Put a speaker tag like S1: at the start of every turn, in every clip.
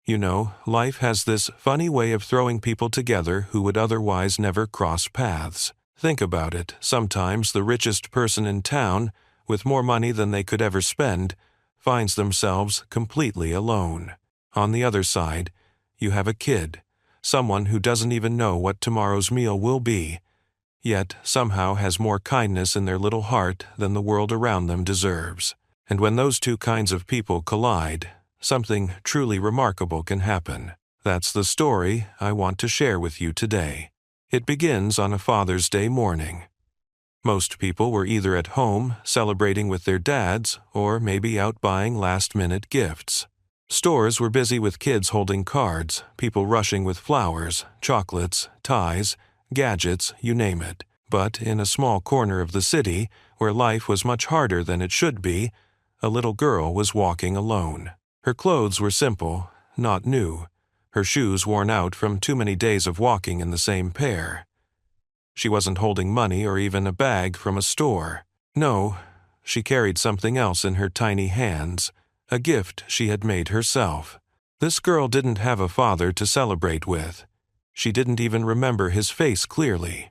S1: You know, life has this funny way of throwing people together who would otherwise never cross paths. Think about it. Sometimes the richest person in town, with more money than they could ever spend, finds themselves completely alone. On the other side, you have a kid, someone who doesn't even know what tomorrow's meal will be, yet somehow has more kindness in their little heart than the world around them deserves. And when those two kinds of people collide, something truly remarkable can happen. That's the story I want to share with you today. It begins on a Father's Day morning. Most people were either at home, celebrating with their dads, or maybe out buying last-minute gifts. Stores were busy with kids holding cards, people rushing with flowers, chocolates, ties, gadgets, you name it. But in a small corner of the city, where life was much harder than it should be, a little girl was walking alone. Her clothes were simple, not new, her shoes worn out from too many days of walking in the same pair. She wasn't holding money or even a bag from a store. No, she carried something else in her tiny hands, a gift she had made herself. This girl didn't have a father to celebrate with. She didn't even remember his face clearly.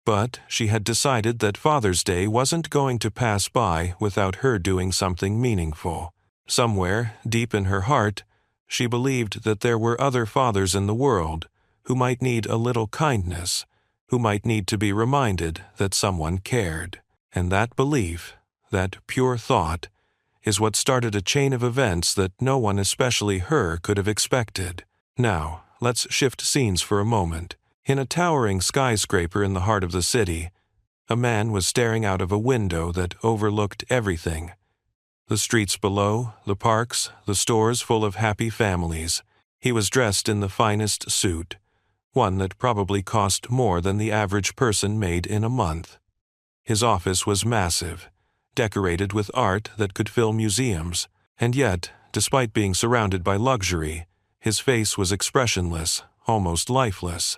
S1: But she had decided that Father's Day wasn't going to pass by without her doing something meaningful. Somewhere, deep in her heart, she believed that there were other fathers in the world who might need a little kindness, who might need to be reminded that someone cared. And that belief, that pure thought, is what started a chain of events that no one, especially her, could have expected. Now, let's shift scenes for a moment. In a towering skyscraper in the heart of the city, a man was staring out of a window that overlooked everything. The streets below, the parks, the stores full of happy families. He was dressed in the finest suit, one that probably cost more than the average person made in a month. His office was massive, decorated with art that could fill museums, and yet, despite being surrounded by luxury, his face was expressionless, almost lifeless.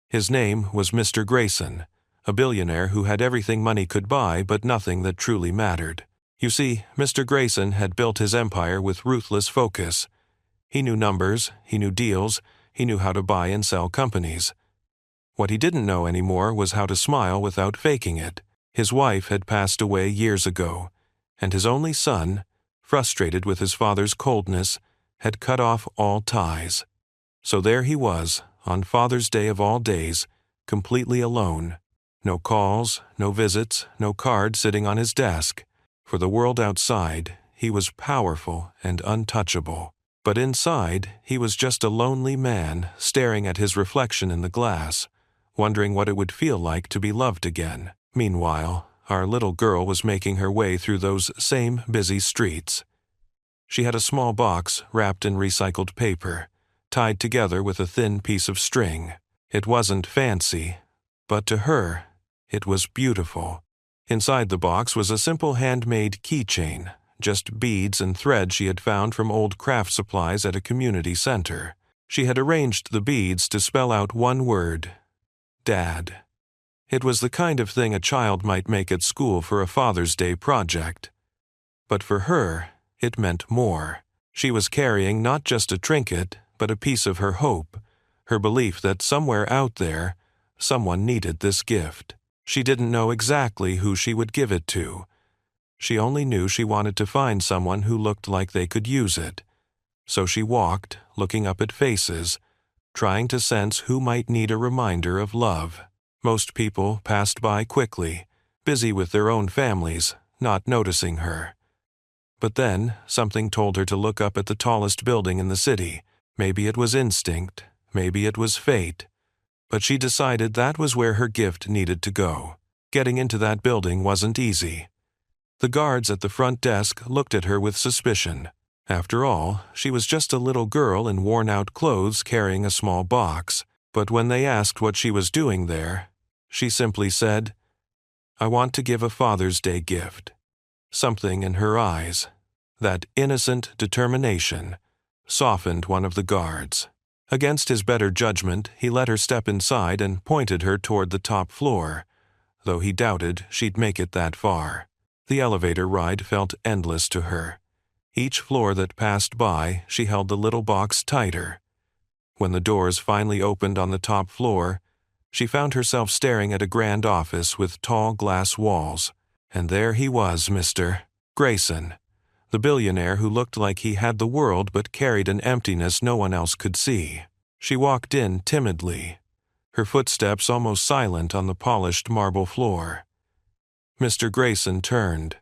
S1: His name was Mr. Grayson, a billionaire who had everything money could buy but nothing that truly mattered. You see, Mr. Grayson had built his empire with ruthless focus. He knew numbers, he knew deals, he knew how to buy and sell companies. What he didn't know anymore was how to smile without faking it. His wife had passed away years ago, and his only son, frustrated with his father's coldness, had cut off all ties. So there he was, on Father's Day of all days, completely alone. No calls, no visits, no card sitting on his desk. For the world outside, he was powerful and untouchable. But inside, he was just a lonely man staring at his reflection in the glass, wondering what it would feel like to be loved again. Meanwhile, our little girl was making her way through those same busy streets. She had a small box wrapped in recycled paper, tied together with a thin piece of string. It wasn't fancy, but to her, it was beautiful. Inside the box was a simple handmade keychain, just beads and thread she had found from old craft supplies at a community center. She had arranged the beads to spell out one word: Dad. It was the kind of thing a child might make at school for a Father's Day project. But for her, it meant more. She was carrying not just a trinket, but a piece of her hope, her belief that somewhere out there, someone needed this gift. She didn't know exactly who she would give it to. She only knew she wanted to find someone who looked like they could use it. So she walked, looking up at faces, trying to sense who might need a reminder of love. Most people passed by quickly, busy with their own families, not noticing her. But then, something told her to look up at the tallest building in the city. Maybe it was instinct, maybe it was fate. But she decided that was where her gift needed to go. Getting into that building wasn't easy. The guards at the front desk looked at her with suspicion. After all, she was just a little girl in worn-out clothes carrying a small box. But when they asked what she was doing there, she simply said, "I want to give a Father's Day gift." Something in her eyes, that innocent determination, softened one of the guards. Against his better judgment, he let her step inside and pointed her toward the top floor, though he doubted she'd make it that far. The elevator ride felt endless to her. Each floor that passed by, she held the little box tighter. When the doors finally opened on the top floor, she found herself staring at a grand office with tall glass walls. And there he was, Mr. Grayson, the billionaire who looked like he had the world but carried an emptiness no one else could see. She walked in timidly, her footsteps almost silent on the polished marble floor. Mr. Grayson turned,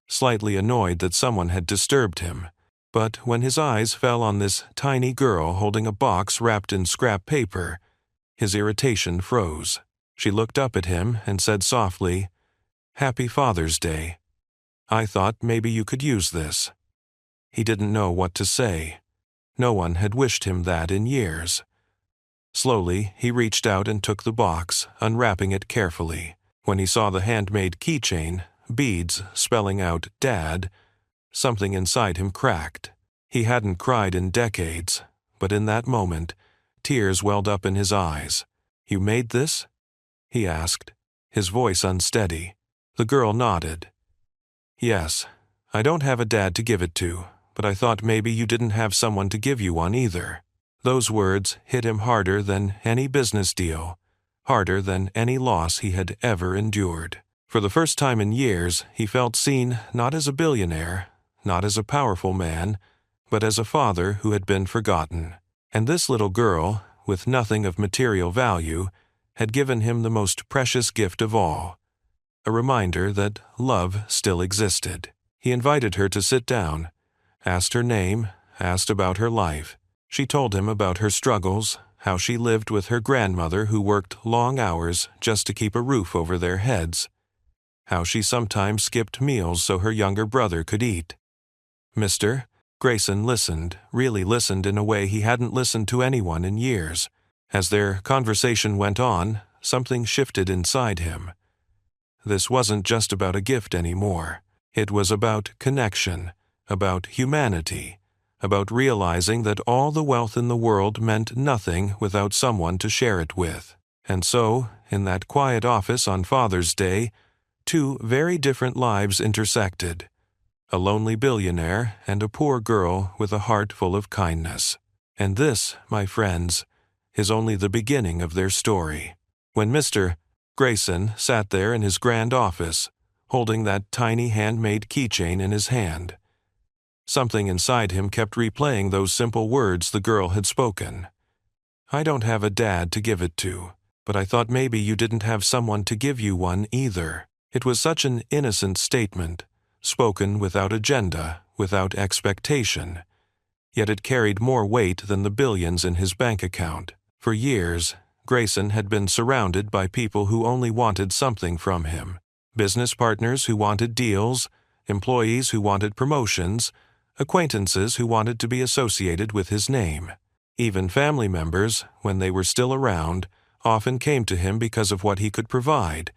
S1: slightly annoyed that someone had disturbed him. But when his eyes fell on this tiny girl holding a box wrapped in scrap paper, his irritation froze. She looked up at him and said softly, "Happy Father's Day. I thought maybe you could use this." He didn't know what to say. No one had wished him that in years. Slowly, he reached out and took the box, unwrapping it carefully. When he saw the handmade keychain, beads spelling out Dad, something inside him cracked. He hadn't cried in decades, but in that moment, tears welled up in his eyes. "You made this?" he asked, his voice unsteady. The girl nodded. "Yes, I don't have a dad to give it to, but I thought maybe you didn't have someone to give you one either." Those words hit him harder than any business deal, harder than any loss he had ever endured. For the first time in years, he felt seen not as a billionaire, not as a powerful man, but as a father who had been forgotten. And this little girl, with nothing of material value, had given him the most precious gift of all, a reminder that love still existed. He invited her to sit down, asked her name, asked about her life. She told him about her struggles, how she lived with her grandmother who worked long hours just to keep a roof over their heads, how she sometimes skipped meals so her younger brother could eat. Mr. Grayson listened, really listened in a way he hadn't listened to anyone in years. As their conversation went on, something shifted inside him. This wasn't just about a gift anymore. It was about connection, about humanity, about realizing that all the wealth in the world meant nothing without someone to share it with. And so, in that quiet office on Father's Day, two very different lives intersected. A lonely billionaire and a poor girl with a heart full of kindness. And this, my friends, is only the beginning of their story. When Mr. Grayson sat there in his grand office, holding that tiny handmade keychain in his hand, something inside him kept replaying those simple words the girl had spoken. "I don't have a dad to give it to, but I thought maybe you didn't have someone to give you one either." It was such an innocent statement, spoken without agenda, without expectation. Yet it carried more weight than the billions in his bank account. For years, Grayson had been surrounded by people who only wanted something from him. Business partners who wanted deals, employees who wanted promotions, acquaintances who wanted to be associated with his name. Even family members, when they were still around, often came to him because of what he could provide,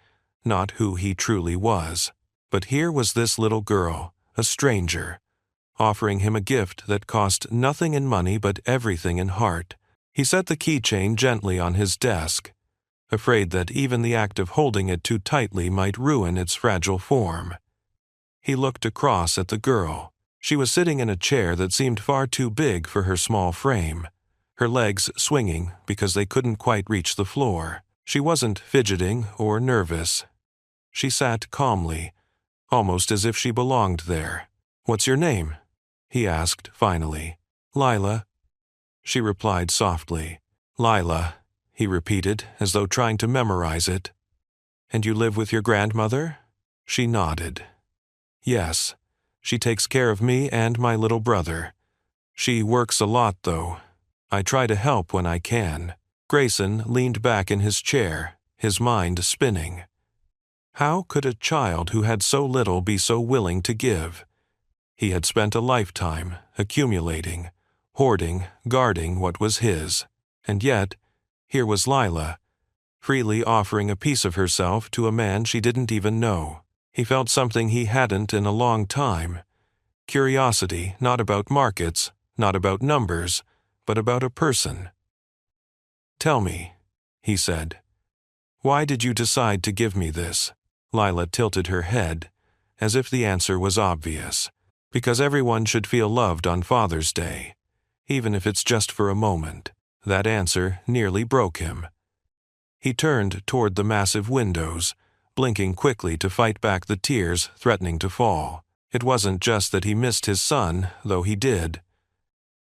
S1: not who he truly was. But here was this little girl, a stranger, offering him a gift that cost nothing in money but everything in heart. He set the keychain gently on his desk, afraid that even the act of holding it too tightly might ruin its fragile form. He looked across at the girl. She was sitting in a chair that seemed far too big for her small frame, her legs swinging because they couldn't quite reach the floor. She wasn't fidgeting or nervous. She sat calmly, almost as if she belonged there. "What's your name?" he asked finally. "Lila," she replied softly. "Lila," he repeated, as though trying to memorize it. "And you live with your grandmother?" She nodded. "Yes. She takes care of me and my little brother. She works a lot, though. I try to help when I can." Grayson leaned back in his chair, his mind spinning. How could a child who had so little be so willing to give? He had spent a lifetime accumulating, hoarding, guarding what was his. And yet, here was Lila, freely offering a piece of herself to a man she didn't even know. He felt something he hadn't in a long time. Curiosity, not about markets, not about numbers, but about a person. "Tell me," he said. "Why did you decide to give me this?" Lila tilted her head, as if the answer was obvious. Because everyone should feel loved on Father's Day, even if it's just for a moment. That answer nearly broke him. He turned toward the massive windows, blinking quickly to fight back the tears threatening to fall. It wasn't just that he missed his son, though he did.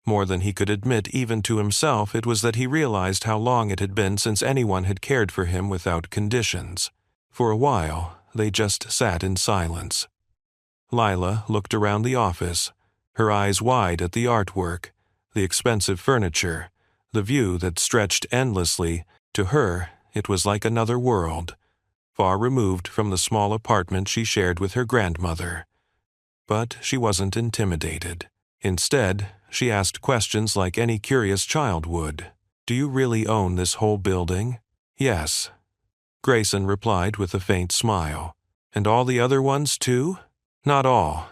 S1: More than he could admit even to himself, it was that he realized how long it had been since anyone had cared for him without conditions. For a while, they just sat in silence. Lila looked around the office, her eyes wide at the artwork, the expensive furniture, the view that stretched endlessly. To her, it was like another world, far removed from the small apartment she shared with her grandmother. But she wasn't intimidated. Instead, she asked questions like any curious child would. "Do you really own this whole building?" "Yes," Grayson replied with a faint smile. "And all the other ones too?" "Not all,"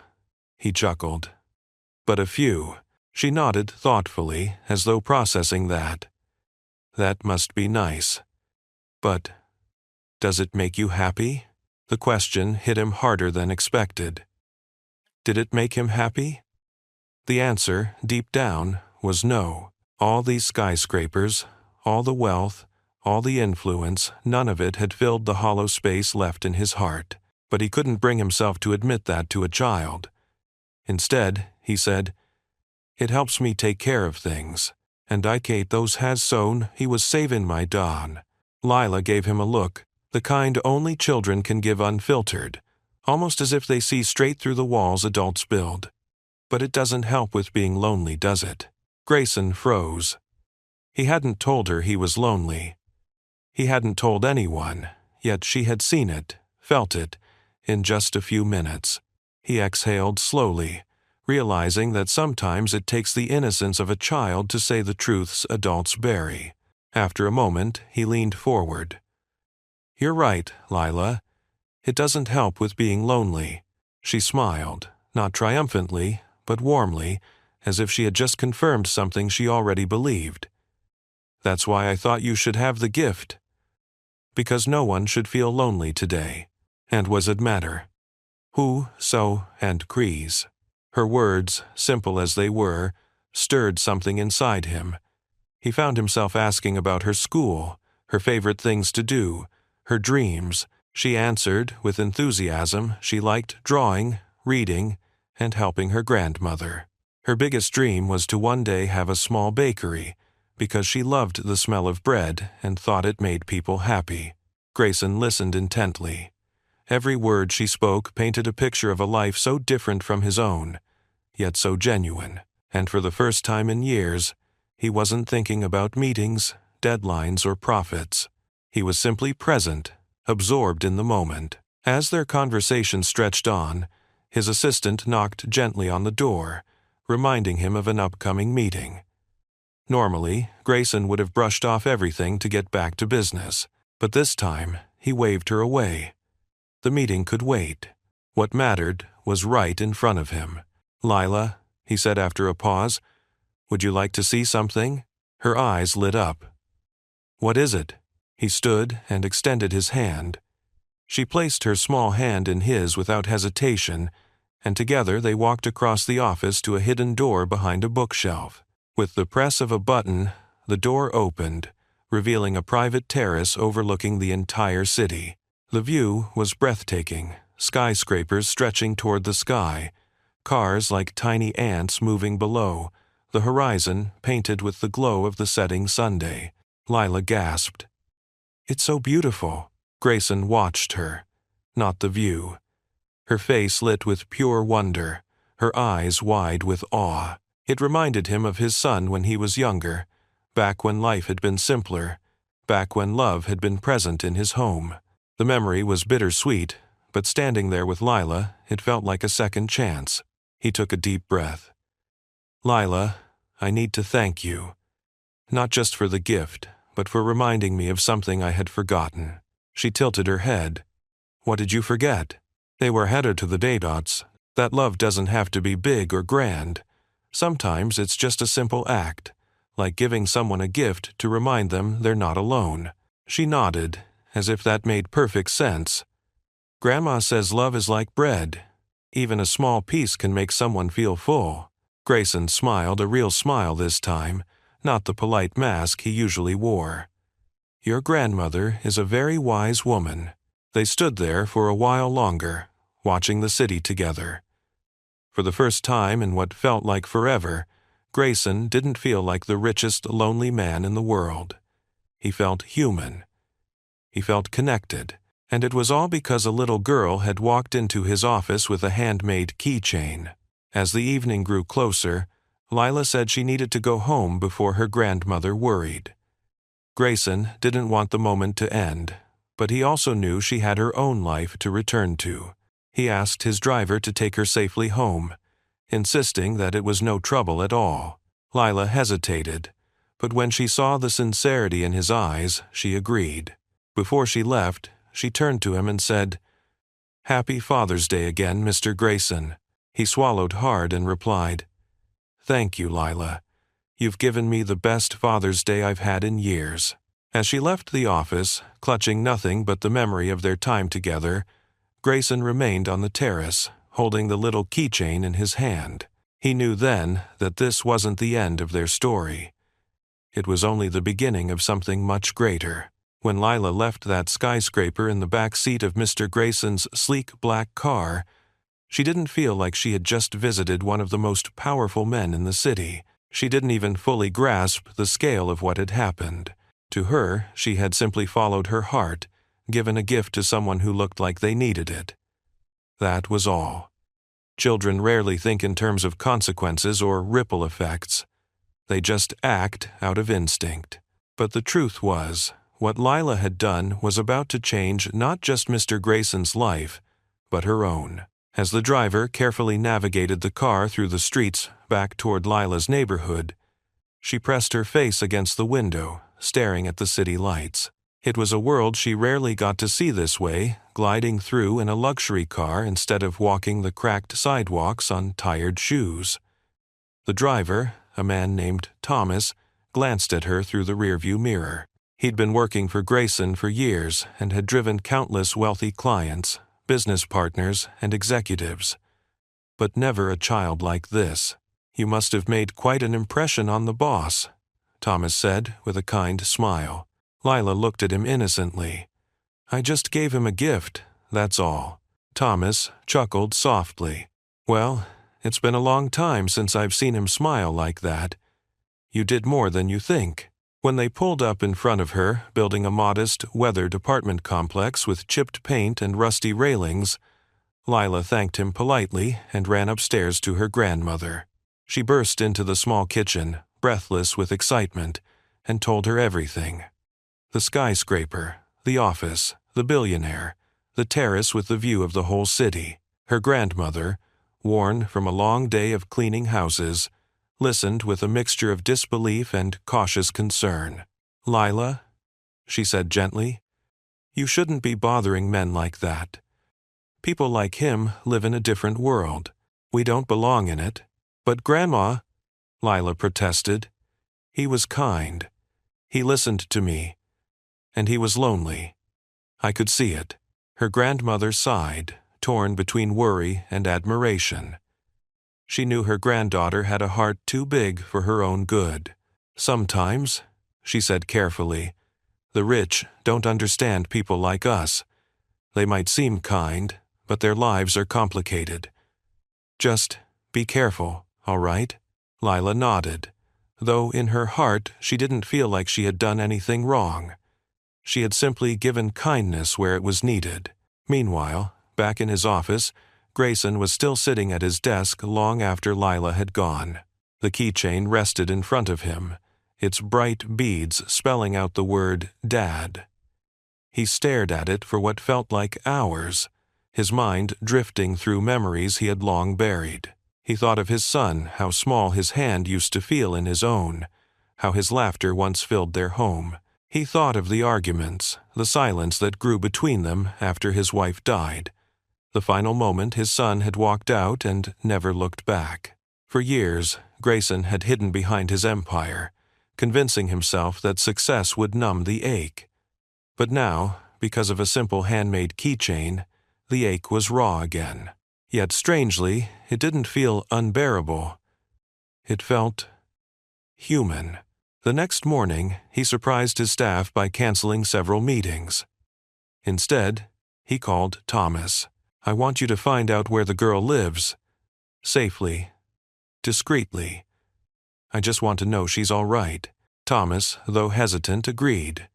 S1: he chuckled. "But a few." She nodded thoughtfully, as though processing that. "That must be nice. But does it make you happy?" The question hit him harder than expected. Did it make him happy? The answer, deep down, was no. All these skyscrapers, all the wealth, all the influence, none of it had filled the hollow space left in his heart. But he couldn't bring himself to admit that to a child. Instead, he said, "It helps me take care of things. And I Kate those has sown, he was savin' my Don." Lila gave him a look, the kind only children can give unfiltered, almost as if they see straight through the walls adults build. "But it doesn't help with being lonely, does it?" Grayson froze. He hadn't told her he was lonely. He hadn't told anyone, yet she had seen it, felt it, in just a few minutes. He exhaled slowly, realizing that sometimes it takes the innocence of a child to say the truths adults bury. After a moment, he leaned forward. "You're right, Lila. It doesn't help with being lonely." She smiled, not triumphantly, but warmly, as if she had just confirmed something she already believed. "That's why I thought you should have the gift. Because no one should feel lonely today. And was it matter? Who, so, and Kreese." Her words, simple as they were, stirred something inside him. He found himself asking about her school, her favorite things to do, her dreams. She answered with enthusiasm. She liked drawing, reading, and helping her grandmother. Her biggest dream was to one day have a small bakery, because she loved the smell of bread and thought it made people happy. Grayson listened intently. Every word she spoke painted a picture of a life so different from his own, yet so genuine. And for the first time in years, he wasn't thinking about meetings, deadlines, or profits. He was simply present, absorbed in the moment. As their conversation stretched on, his assistant knocked gently on the door, reminding him of an upcoming meeting. Normally, Grayson would have brushed off everything to get back to business, but this time he waved her away. The meeting could wait. What mattered was right in front of him. "Lila," he said after a pause, "would you like to see something?" Her eyes lit up. "What is it?" He stood and extended his hand. She placed her small hand in his without hesitation, and together they walked across the office to a hidden door behind a bookshelf. With the press of a button, the door opened, revealing a private terrace overlooking the entire city. The view was breathtaking, skyscrapers stretching toward the sky, cars like tiny ants moving below, the horizon painted with the glow of the setting Sunday. Lila gasped. "It's so beautiful." Grayson watched her, not the view. Her face lit with pure wonder, her eyes wide with awe. It reminded him of his son when he was younger, back when life had been simpler, back when love had been present in his home. The memory was bittersweet, but standing there with Lila, it felt like a second chance. He took a deep breath. "Lila, I need to thank you. Not just for the gift, but for reminding me of something I had forgotten." She tilted her head. "What did you forget?" They were headed to the Daydots. That love doesn't have to be big or grand. Sometimes it's just a simple act, like giving someone a gift to remind them they're not alone. She nodded, as if that made perfect sense. "Grandma says love is like bread. Even a small piece can make someone feel full. Grayson smiled, a real smile this time, not the polite mask he usually wore. Your grandmother is a very wise woman. They stood there for a while longer, watching the city together. For the first time in what felt like forever, Grayson didn't feel like the richest, lonely man in the world. He felt human. He felt connected, and it was all because a little girl had walked into his office with a handmade keychain. As the evening grew closer, Lila said she needed to go home before her grandmother worried. Grayson didn't want the moment to end, but he also knew she had her own life to return to. He asked his driver to take her safely home, insisting that it was no trouble at all. Lila hesitated, but when she saw the sincerity in his eyes, she agreed. Before she left, she turned to him and said, "Happy Father's Day again, Mr. Grayson." He swallowed hard and replied, "Thank you, Lila. You've given me the best Father's Day I've had in years." As she left the office, clutching nothing but the memory of their time together, Grayson remained on the terrace, holding the little keychain in his hand. He knew then that this wasn't the end of their story. It was only the beginning of something much greater. When Lila left that skyscraper in the back seat of Mr. Grayson's sleek black car, she didn't feel like she had just visited one of the most powerful men in the city. She didn't even fully grasp the scale of what had happened. To her, she had simply followed her heart, given a gift to someone who looked like they needed it. That was all. Children rarely think in terms of consequences or ripple effects. They just act out of instinct. But the truth was, what Lila had done was about to change not just Mr. Grayson's life, but her own. As the driver carefully navigated the car through the streets back toward Lila's neighborhood, she pressed her face against the window, staring at the city lights. It was a world she rarely got to see this way, gliding through in a luxury car instead of walking the cracked sidewalks on tired shoes. The driver, a man named Thomas, glanced at her through the rearview mirror. He'd been working for Grayson for years and had driven countless wealthy clients, business partners, and executives. But never a child like this. "You must have made quite an impression on the boss," Thomas said with a kind smile. Lila looked at him innocently. "I just gave him a gift, that's all." Thomas chuckled softly. "Well, it's been a long time since I've seen him smile like that. You did more than you think." When they pulled up in front of her, building a modest, weathered apartment complex with chipped paint and rusty railings, Lila thanked him politely and ran upstairs to her grandmother. She burst into the small kitchen, breathless with excitement, and told her everything. The skyscraper, the office, the billionaire, the terrace with the view of the whole city. Her grandmother, worn from a long day of cleaning houses, listened with a mixture of disbelief and cautious concern. "Lila," she said gently, "you shouldn't be bothering men like that. People like him live in a different world. We don't belong in it." "But Grandma," Lila protested, "he was kind. He listened to me. And he was lonely. I could see it." Her grandmother sighed, torn between worry and admiration. She knew her granddaughter had a heart too big for her own good. "Sometimes," she said carefully, "the rich don't understand people like us. They might seem kind, but their lives are complicated. Just be careful, all right?" Lila nodded, though in her heart she didn't feel like she had done anything wrong. She had simply given kindness where it was needed. Meanwhile, back in his office, Grayson was still sitting at his desk long after Lila had gone. The keychain rested in front of him, its bright beads spelling out the word Dad. He stared at it for what felt like hours, his mind drifting through memories he had long buried. He thought of his son, how small his hand used to feel in his own, how his laughter once filled their home. He thought of the arguments, the silence that grew between them after his wife died, the final moment his son had walked out and never looked back. For years, Grayson had hidden behind his empire, convincing himself that success would numb the ache. But now, because of a simple handmade keychain, the ache was raw again. Yet strangely, it didn't feel unbearable. It felt human. The next morning, he surprised his staff by canceling several meetings. Instead, he called Thomas. "I want you to find out where the girl lives. Safely. Discreetly. I just want to know she's all right." Thomas, though hesitant, agreed.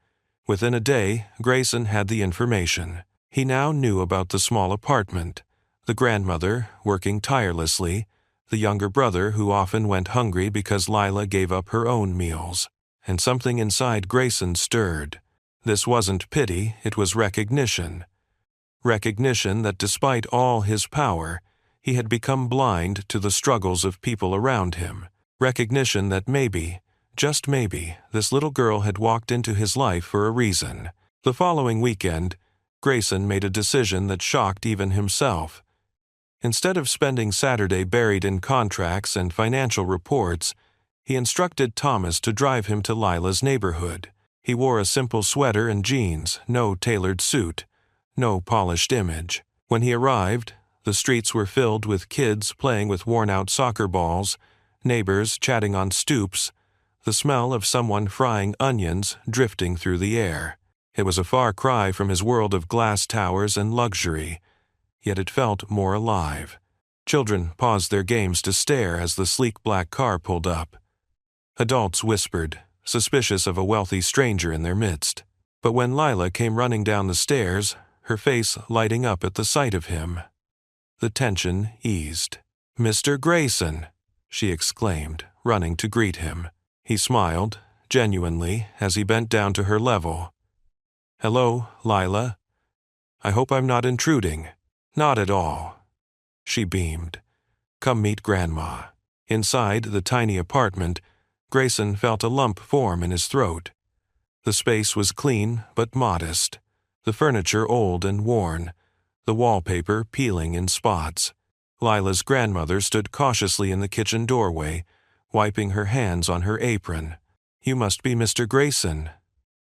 S1: Within a day, Grayson had the information. He now knew about the small apartment, the grandmother working tirelessly, the younger brother who often went hungry because Lila gave up her own meals. And something inside Grayson stirred. This wasn't pity, it was recognition. Recognition that despite all his power, he had become blind to the struggles of people around him. Recognition that maybe, just maybe, this little girl had walked into his life for a reason. The following weekend, Grayson made a decision that shocked even himself. Instead of spending Saturday buried in contracts and financial reports, he instructed Thomas to drive him to Lila's neighborhood. He wore a simple sweater and jeans, no tailored suit, no polished image. When he arrived, the streets were filled with kids playing with worn-out soccer balls, neighbors chatting on stoops, the smell of someone frying onions drifting through the air. It was a far cry from his world of glass towers and luxury, yet it felt more alive. Children paused their games to stare as the sleek black car pulled up. Adults whispered, suspicious of a wealthy stranger in their midst. But when Lila came running down the stairs, her face lighting up at the sight of him, the tension eased. "Mr. Grayson," she exclaimed, running to greet him. He smiled, genuinely, as he bent down to her level. "Hello, Lila. I hope I'm not intruding." "Not at all." She beamed. "Come meet Grandma." Inside the tiny apartment, Grayson felt a lump form in his throat. The space was clean but modest, the furniture old and worn, the wallpaper peeling in spots. Lila's grandmother stood cautiously in the kitchen doorway, wiping her hands on her apron. "You must be Mr. Grayson,"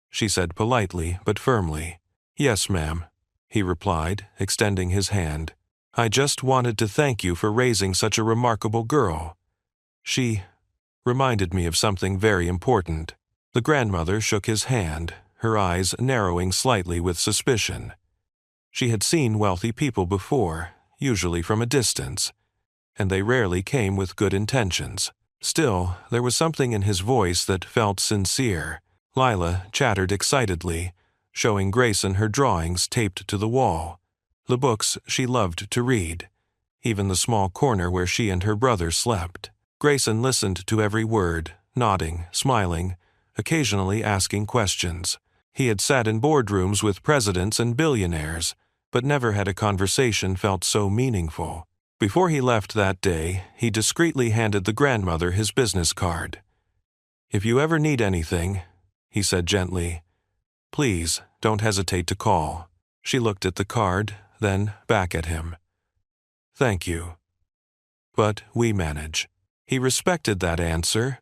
S1: she said politely but firmly. "Yes, ma'am," he replied, extending his hand. "I just wanted to thank you for raising such a remarkable girl. She reminded me of something very important." The grandmother shook his hand, her eyes narrowing slightly with suspicion. She had seen wealthy people before, usually from a distance, and they rarely came with good intentions. Still, there was something in his voice that felt sincere. Lila chattered excitedly, showing Grayson her drawings taped to the wall, the books she loved to read, even the small corner where she and her brother slept. Grayson listened to every word, nodding, smiling, occasionally asking questions. He had sat in boardrooms with presidents and billionaires, but never had a conversation felt so meaningful. Before he left that day, he discreetly handed the grandmother his business card. "If you ever need anything," he said gently, "please don't hesitate to call." She looked at the card, then back at him. "Thank you. But we manage." He respected that answer.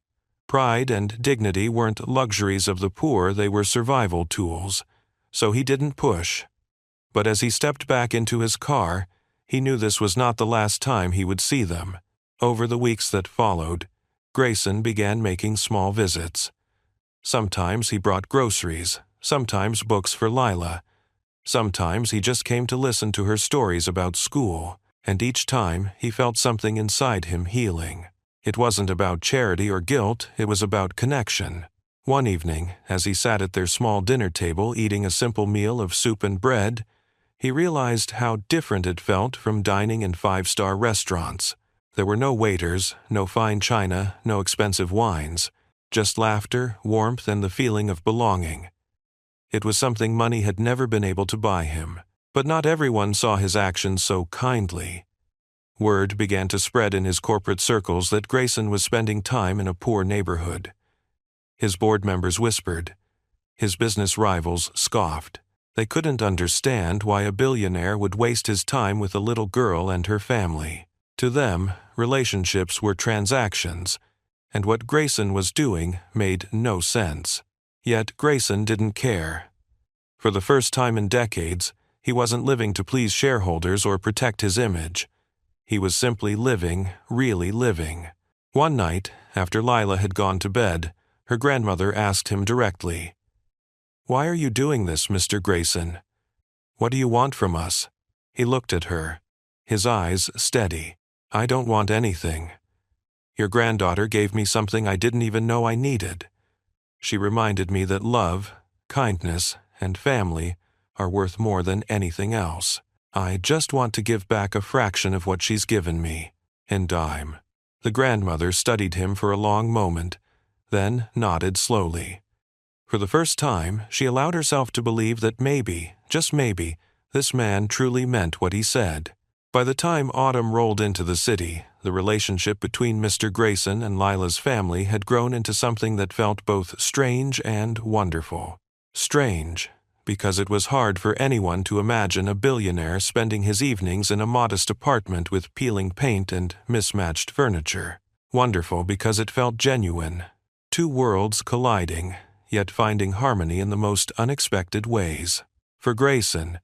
S1: Pride and dignity weren't luxuries of the poor, they were survival tools. So he didn't push. But as he stepped back into his car, he knew this was not the last time he would see them. Over the weeks that followed, Grayson began making small visits. Sometimes he brought groceries, sometimes books for Lila. Sometimes he just came to listen to her stories about school, and each time he felt something inside him healing. It wasn't about charity or guilt, it was about connection. One evening, as he sat at their small dinner table eating a simple meal of soup and bread, he realized how different it felt from dining in five-star restaurants. There were no waiters, no fine china, no expensive wines, just laughter, warmth, and the feeling of belonging. It was something money had never been able to buy him. But not everyone saw his actions so kindly. Word began to spread in his corporate circles that Grayson was spending time in a poor neighborhood. His board members whispered. His business rivals scoffed. They couldn't understand why a billionaire would waste his time with a little girl and her family. To them, relationships were transactions, and what Grayson was doing made no sense. Yet Grayson didn't care. For the first time in decades, he wasn't living to please shareholders or protect his image. He was simply living, really living. One night, after Lila had gone to bed, her grandmother asked him directly, "Why are you doing this, Mr. Grayson? What do you want from us?" He looked at her, his eyes steady. "I don't want anything. Your granddaughter gave me something I didn't even know I needed. She reminded me that love, kindness, and family are worth more than anything else. I just want to give back a fraction of what she's given me, in dime." The grandmother studied him for a long moment, then nodded slowly. For the first time, she allowed herself to believe that maybe, just maybe, this man truly meant what he said. By the time autumn rolled into the city, the relationship between Mr. Grayson and Lila's family had grown into something that felt both strange and wonderful. Strange, because it was hard for anyone to imagine a billionaire spending his evenings in a modest apartment with peeling paint and mismatched furniture. Wonderful because it felt genuine. Two worlds colliding, yet finding harmony in the most unexpected ways. For Grayson,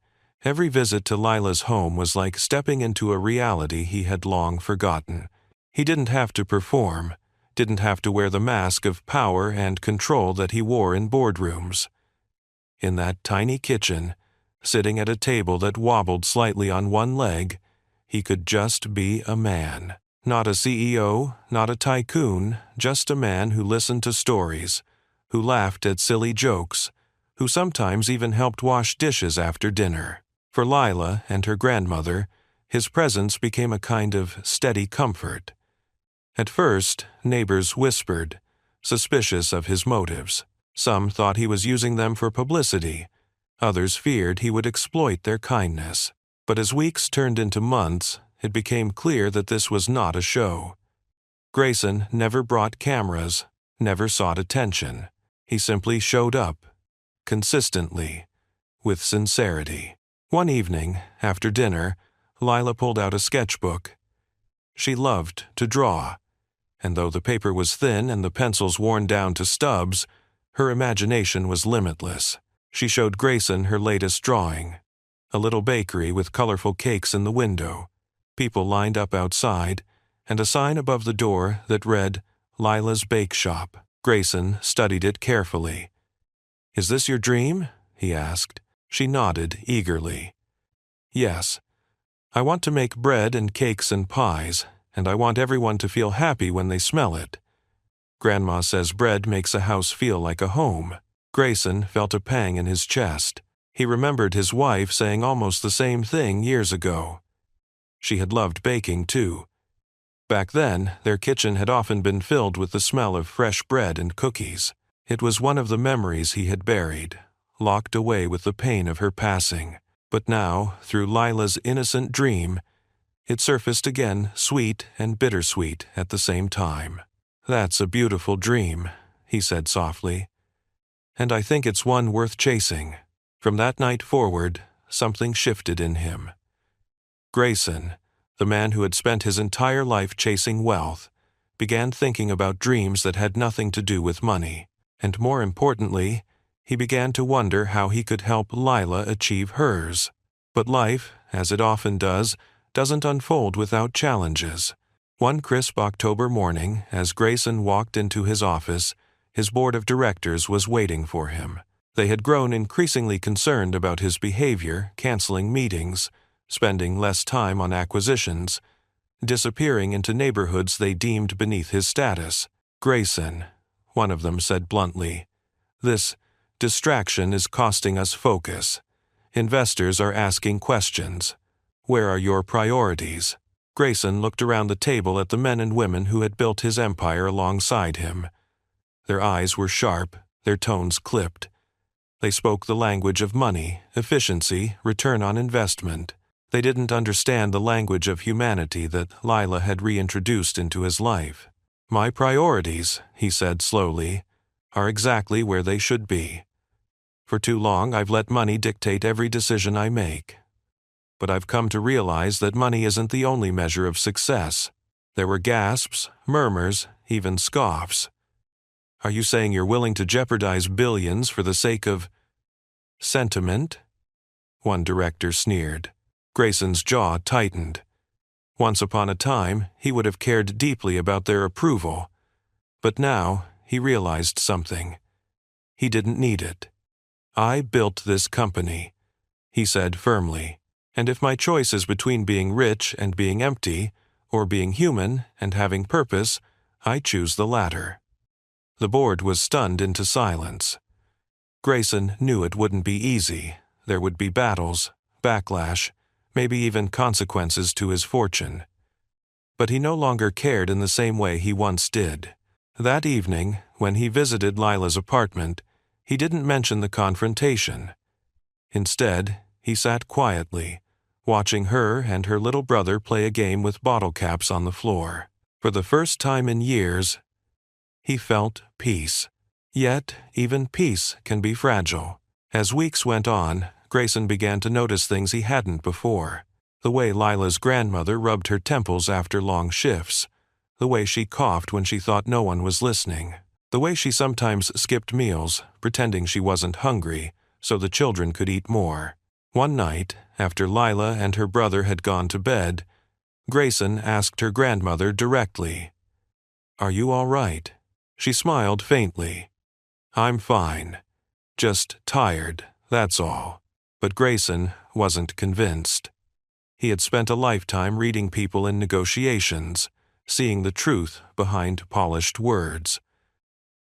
S1: every visit to Lila's home was like stepping into a reality he had long forgotten. He didn't have to perform, didn't have to wear the mask of power and control that he wore in boardrooms. In that tiny kitchen, sitting at a table that wobbled slightly on one leg, he could just be a man. Not a CEO, not a tycoon, just a man who listened to stories, who laughed at silly jokes, who sometimes even helped wash dishes after dinner. For Lila and her grandmother, his presence became a kind of steady comfort. At first, neighbors whispered, suspicious of his motives. Some thought he was using them for publicity. Others feared he would exploit their kindness. But as weeks turned into months, it became clear that this was not a show. Grayson never brought cameras, never sought attention. He simply showed up, consistently, with sincerity. One evening, after dinner, Lila pulled out a sketchbook. She loved to draw, and though the paper was thin and the pencils worn down to stubs, her imagination was limitless. She showed Grayson her latest drawing. A little bakery with colorful cakes in the window, people lined up outside, and a sign above the door that read, "Lila's Bake Shop." Grayson studied it carefully. "Is this your dream?" he asked. She nodded eagerly. "Yes. I want to make bread and cakes and pies, and I want everyone to feel happy when they smell it. Grandma says bread makes a house feel like a home." Grayson felt a pang in his chest. He remembered his wife saying almost the same thing years ago. She had loved baking, too. Back then, their kitchen had often been filled with the smell of fresh bread and cookies. It was one of the memories he had buried, locked away with the pain of her passing. But now, through Lila's innocent dream, it surfaced again, sweet and bittersweet at the same time. "That's a beautiful dream," he said softly. "And I think it's one worth chasing." From that night forward, something shifted in him. Grayson, the man who had spent his entire life chasing wealth, began thinking about dreams that had nothing to do with money. And more importantly, he began to wonder how he could help Lila achieve hers. But life, as it often does, doesn't unfold without challenges. One crisp October morning, as Grayson walked into his office, his board of directors was waiting for him. They had grown increasingly concerned about his behavior, canceling meetings, spending less time on acquisitions, disappearing into neighborhoods they deemed beneath his status. "Grayson," one of them said bluntly, "this distraction is costing us focus. Investors are asking questions. Where are your priorities?" Grayson looked around the table at the men and women who had built his empire alongside him. Their eyes were sharp, their tones clipped. They spoke the language of money, efficiency, return on investment. They didn't understand the language of humanity that Lila had reintroduced into his life. "My priorities," he said slowly, "are exactly where they should be. For too long I've let money dictate every decision I make. But I've come to realize that money isn't the only measure of success." There were gasps, murmurs, even scoffs. "Are you saying you're willing to jeopardize billions for the sake of sentiment?" One director sneered. Grayson's jaw tightened. Once upon a time, he would have cared deeply about their approval. But now, he realized something. He didn't need it. "I built this company," he said firmly. "And if my choice is between being rich and being empty, or being human and having purpose, I choose the latter." The board was stunned into silence. Grayson knew it wouldn't be easy. There would be battles, backlash, maybe even consequences to his fortune. But he no longer cared in the same way he once did. That evening, when he visited Lila's apartment, he didn't mention the confrontation. Instead, he sat quietly, watching her and her little brother play a game with bottle caps on the floor. For the first time in years, he felt peace. Yet, even peace can be fragile. As weeks went on, Grayson began to notice things he hadn't before. The way Lila's grandmother rubbed her temples after long shifts. The way she coughed when she thought no one was listening. The way she sometimes skipped meals, pretending she wasn't hungry, so the children could eat more. One night, after Lila and her brother had gone to bed, Grayson asked her grandmother directly, "Are you all right?" She smiled faintly. "I'm fine. Just tired, that's all." But Grayson wasn't convinced. He had spent a lifetime reading people in negotiations, seeing the truth behind polished words.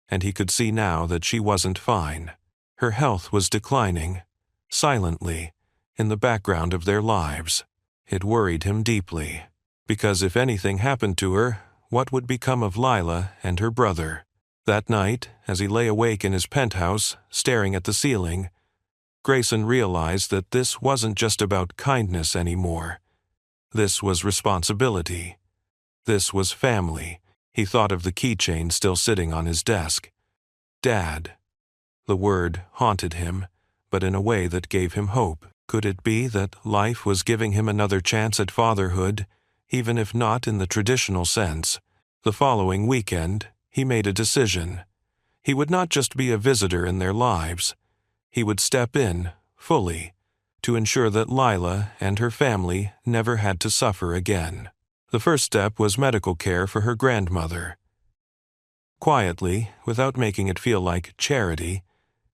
S1: And he could see now that she wasn't fine. Her health was declining, silently, in the background of their lives. It worried him deeply, because if anything happened to her, what would become of Lila and her brother? That night, as he lay awake in his penthouse, staring at the ceiling, Grayson realized that this wasn't just about kindness anymore. This was responsibility. This was family. He thought of the keychain still sitting on his desk. Dad. The word haunted him, but in a way that gave him hope. Could it be that life was giving him another chance at fatherhood, even if not in the traditional sense? The following weekend, he made a decision. He would not just be a visitor in their lives. He would step in, fully, to ensure that Lila and her family never had to suffer again. The first step was medical care for her grandmother. Quietly, without making it feel like charity,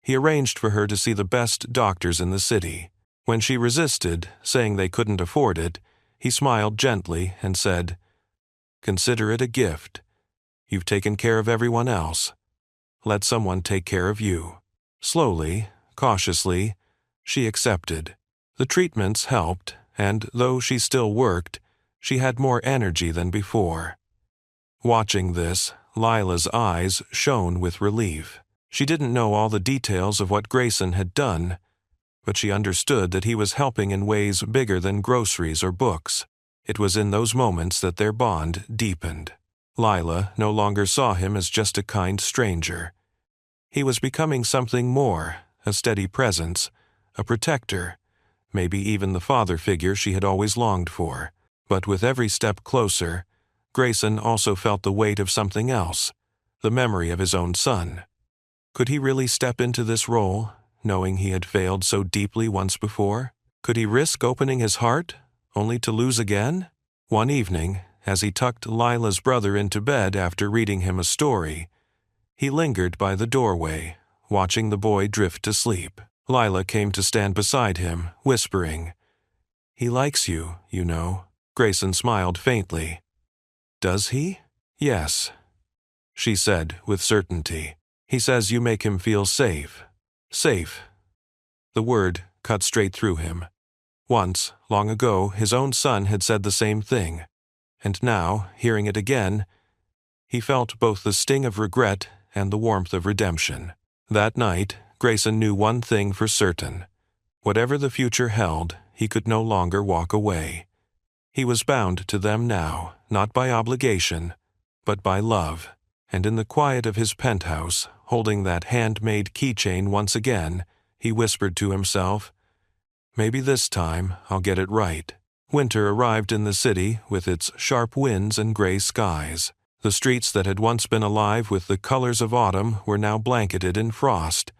S1: he arranged for her to see the best doctors in the city. When she resisted, saying they couldn't afford it, he smiled gently and said, "Consider it a gift. You've taken care of everyone else. Let someone take care of you." Slowly, cautiously, she accepted. The treatments helped, and though she still worked, she had more energy than before. Watching this, Lila's eyes shone with relief. She didn't know all the details of what Grayson had done, but she understood that he was helping in ways bigger than groceries or books. It was in those moments that their bond deepened. Lila no longer saw him as just a kind stranger. He was becoming something more, a steady presence, a protector, maybe even the father figure she had always longed for. But with every step closer, Grayson also felt the weight of something else, the memory of his own son. Could he really step into this role, knowing he had failed so deeply once before? Could he risk opening his heart, only to lose again? One evening, as he tucked Lila's brother into bed after reading him a story, he lingered by the doorway, watching the boy drift to sleep. Lila came to stand beside him, whispering, "He likes you, you know." Grayson smiled faintly. "Does he?" "Yes," she said with certainty. "He says you make him feel safe." Safe. The word cut straight through him. Once, long ago, his own son had said the same thing. And now, hearing it again, he felt both the sting of regret and the warmth of redemption. That night, Grayson knew one thing for certain. Whatever the future held, he could no longer walk away. He was bound to them now, not by obligation, but by love. And in the quiet of his penthouse, holding that handmade keychain once again, he whispered to himself, "Maybe this time I'll get it right." Winter arrived in the city with its sharp winds and gray skies. The streets that had once been alive with the colors of autumn were now blanketed in frost,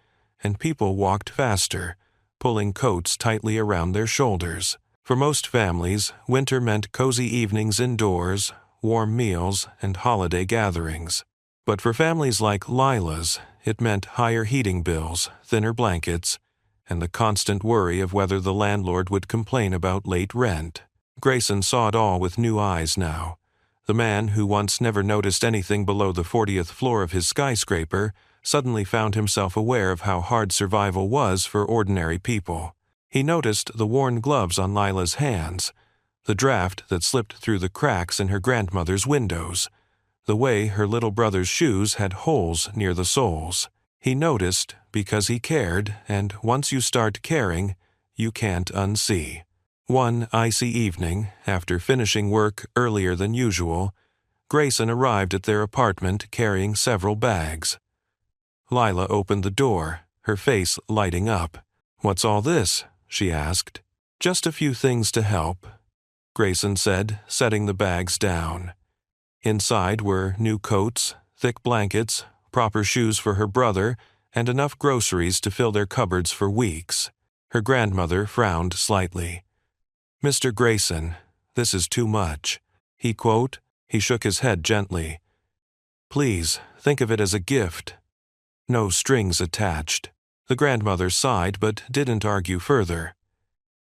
S1: and people walked faster, pulling coats tightly around their shoulders. For most families, winter meant cozy evenings indoors, warm meals, and holiday gatherings. But for families like Lila's, it meant higher heating bills, thinner blankets, and the constant worry of whether the landlord would complain about late rent. Grayson saw it all with new eyes now. The man who once never noticed anything below the 40th floor of his skyscraper suddenly found himself aware of how hard survival was for ordinary people. He noticed the worn gloves on Lila's hands, the draft that slipped through the cracks in her grandmother's windows, the way her little brother's shoes had holes near the soles. He noticed because he cared, and once you start caring, you can't unsee. One icy evening, after finishing work earlier than usual, Grayson arrived at their apartment carrying several bags. Lila opened the door, her face lighting up. "What's all this?" she asked. "Just a few things to help," Grayson said, setting the bags down. Inside were new coats, thick blankets, proper shoes for her brother, and enough groceries to fill their cupboards for weeks. Her grandmother frowned slightly. "Mr. Grayson, this is too much." He shook his head gently. "Please, think of it as a gift. No strings attached." The grandmother sighed but didn't argue further.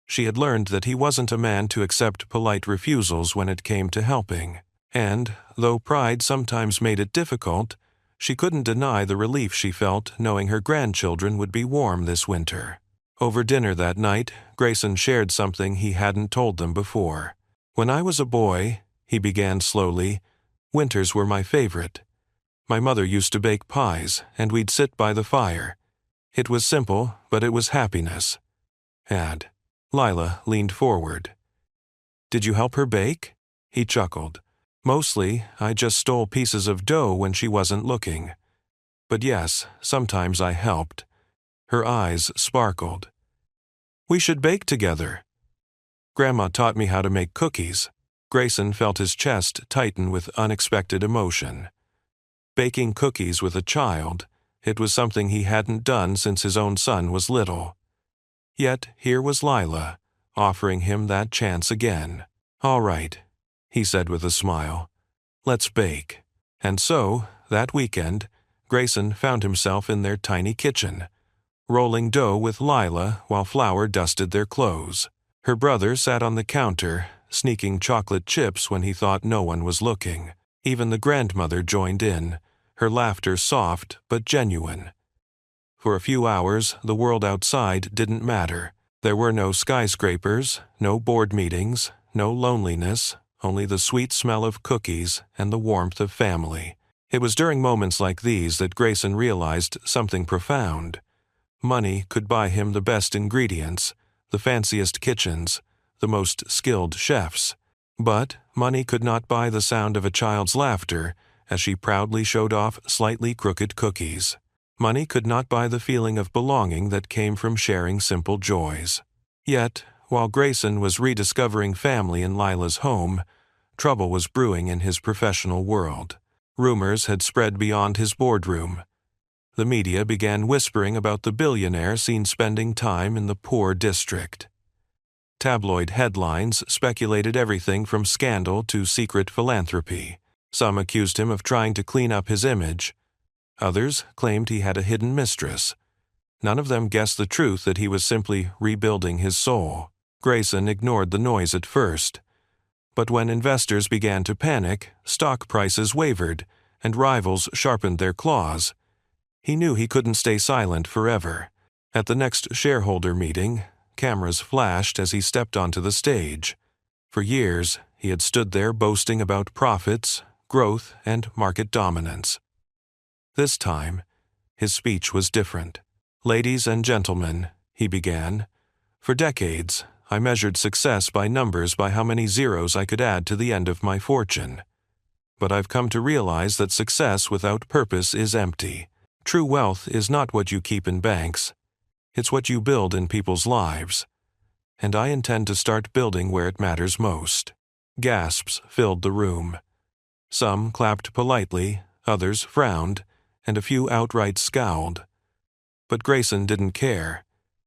S1: She had learned that he wasn't a man to accept polite refusals when it came to helping. And, though pride sometimes made it difficult, she couldn't deny the relief she felt knowing her grandchildren would be warm this winter. Over dinner that night, Grayson shared something he hadn't told them before. "When I was a boy," he began slowly, "winters were my favorite. My mother used to bake pies, and we'd sit by the fire. It was simple, but it was happiness." And Lila leaned forward. "Did you help her bake?" He chuckled. "Mostly, I just stole pieces of dough when she wasn't looking. But yes, sometimes I helped." Her eyes sparkled. "We should bake together." "Grandma taught me how to make cookies." Grayson felt his chest tighten with unexpected emotion. Baking cookies with a child, it was something he hadn't done since his own son was little. Yet here was Lila, offering him that chance again. "All right," he said with a smile. "Let's bake." And so, that weekend, Grayson found himself in their tiny kitchen, rolling dough with Lila while Flower dusted their clothes. Her brother sat on the counter, sneaking chocolate chips when he thought no one was looking. Even the grandmother joined in, her laughter soft but genuine. For a few hours, the world outside didn't matter. There were no skyscrapers, no board meetings, no loneliness, only the sweet smell of cookies and the warmth of family. It was during moments like these that Grayson realized something profound. Money could buy him the best ingredients, the fanciest kitchens, the most skilled chefs. But money could not buy the sound of a child's laughter as she proudly showed off slightly crooked cookies. Money could not buy the feeling of belonging that came from sharing simple joys. Yet, while Grayson was rediscovering family in Lila's home, trouble was brewing in his professional world. Rumors had spread beyond his boardroom. The media began whispering about the billionaire seen spending time in the poor district. Tabloid headlines speculated everything from scandal to secret philanthropy. Some accused him of trying to clean up his image. Others claimed he had a hidden mistress. None of them guessed the truth that he was simply rebuilding his soul. Grayson ignored the noise at first. But when investors began to panic, stock prices wavered, and rivals sharpened their claws, he knew he couldn't stay silent forever. At the next shareholder meeting, cameras flashed as he stepped onto the stage. For years, he had stood there boasting about profits, growth, and market dominance. This time, his speech was different. "Ladies and gentlemen," he began, "for decades, I measured success by numbers, by how many zeros I could add to the end of my fortune. But I've come to realize that success without purpose is empty. True wealth is not what you keep in banks. It's what you build in people's lives. And I intend to start building where it matters most." Gasps filled the room. Some clapped politely, others frowned, and a few outright scowled. But Grayson didn't care.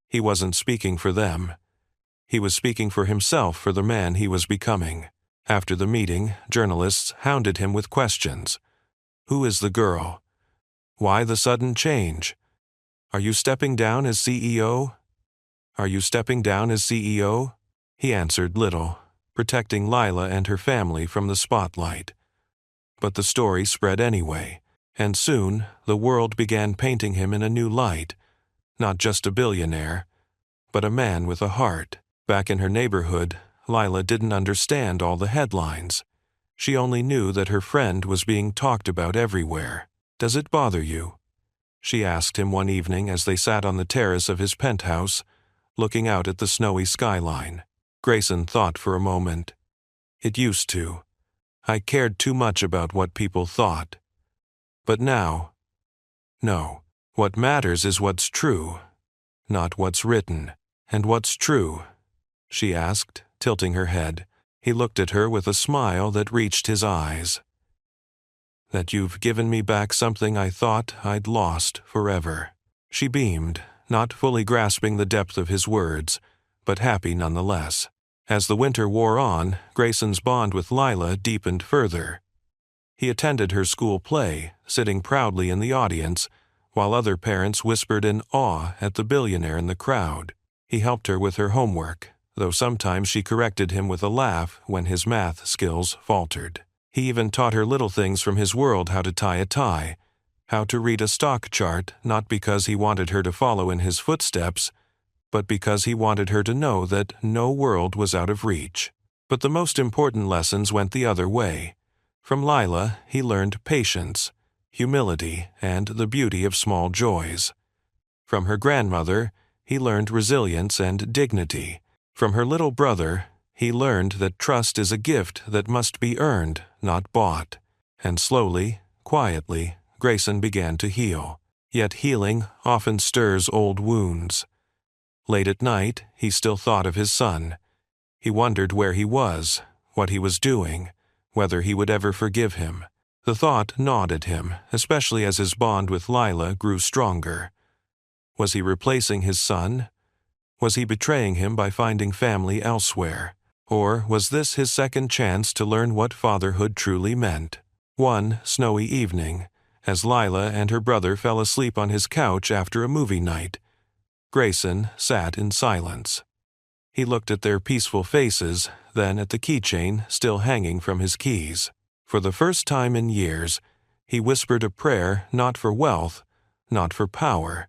S1: He wasn't speaking for them. He was speaking for himself, for the man he was becoming. After the meeting, journalists hounded him with questions. Who is the girl? Why the sudden change? Are you stepping down as CEO? Are you stepping down as CEO? He answered little, protecting Lila and her family from the spotlight. But the story spread anyway, and soon the world began painting him in a new light, not just a billionaire, but a man with a heart. Back in her neighborhood, Lila didn't understand all the headlines. She only knew that her friend was being talked about everywhere. "Does it bother you?" she asked him one evening as they sat on the terrace of his penthouse, looking out at the snowy skyline. Grayson thought for a moment. "It used to. I cared too much about what people thought. But now, no. What matters is what's true, not what's written." "And what's true?" she asked, tilting her head. He looked at her with a smile that reached his eyes. "That you've given me back something I thought I'd lost forever." She beamed, not fully grasping the depth of his words, but happy nonetheless. As the winter wore on, Grayson's bond with Lila deepened further. He attended her school play, sitting proudly in the audience, while other parents whispered in awe at the billionaire in the crowd. He helped her with her homework, though sometimes she corrected him with a laugh when his math skills faltered. He even taught her little things from his world: how to tie a tie, how to read a stock chart, not because he wanted her to follow in his footsteps, but because he wanted her to know that no world was out of reach. But the most important lessons went the other way. From Lila, he learned patience, humility, and the beauty of small joys. From her grandmother, he learned resilience and dignity. From her little brother, he learned that trust is a gift that must be earned, not bought. And slowly, quietly, Grayson began to heal. Yet healing often stirs old wounds. Late at night, he still thought of his son. He wondered where he was, what he was doing, whether he would ever forgive him. The thought gnawed at him, especially as his bond with Lila grew stronger. Was he replacing his son? Was he betraying him by finding family elsewhere? Or was this his second chance to learn what fatherhood truly meant? One snowy evening, as Lila and her brother fell asleep on his couch after a movie night, Grayson sat in silence. He looked at their peaceful faces, then at the keychain still hanging from his keys. For the first time in years, he whispered a prayer not for wealth, not for power,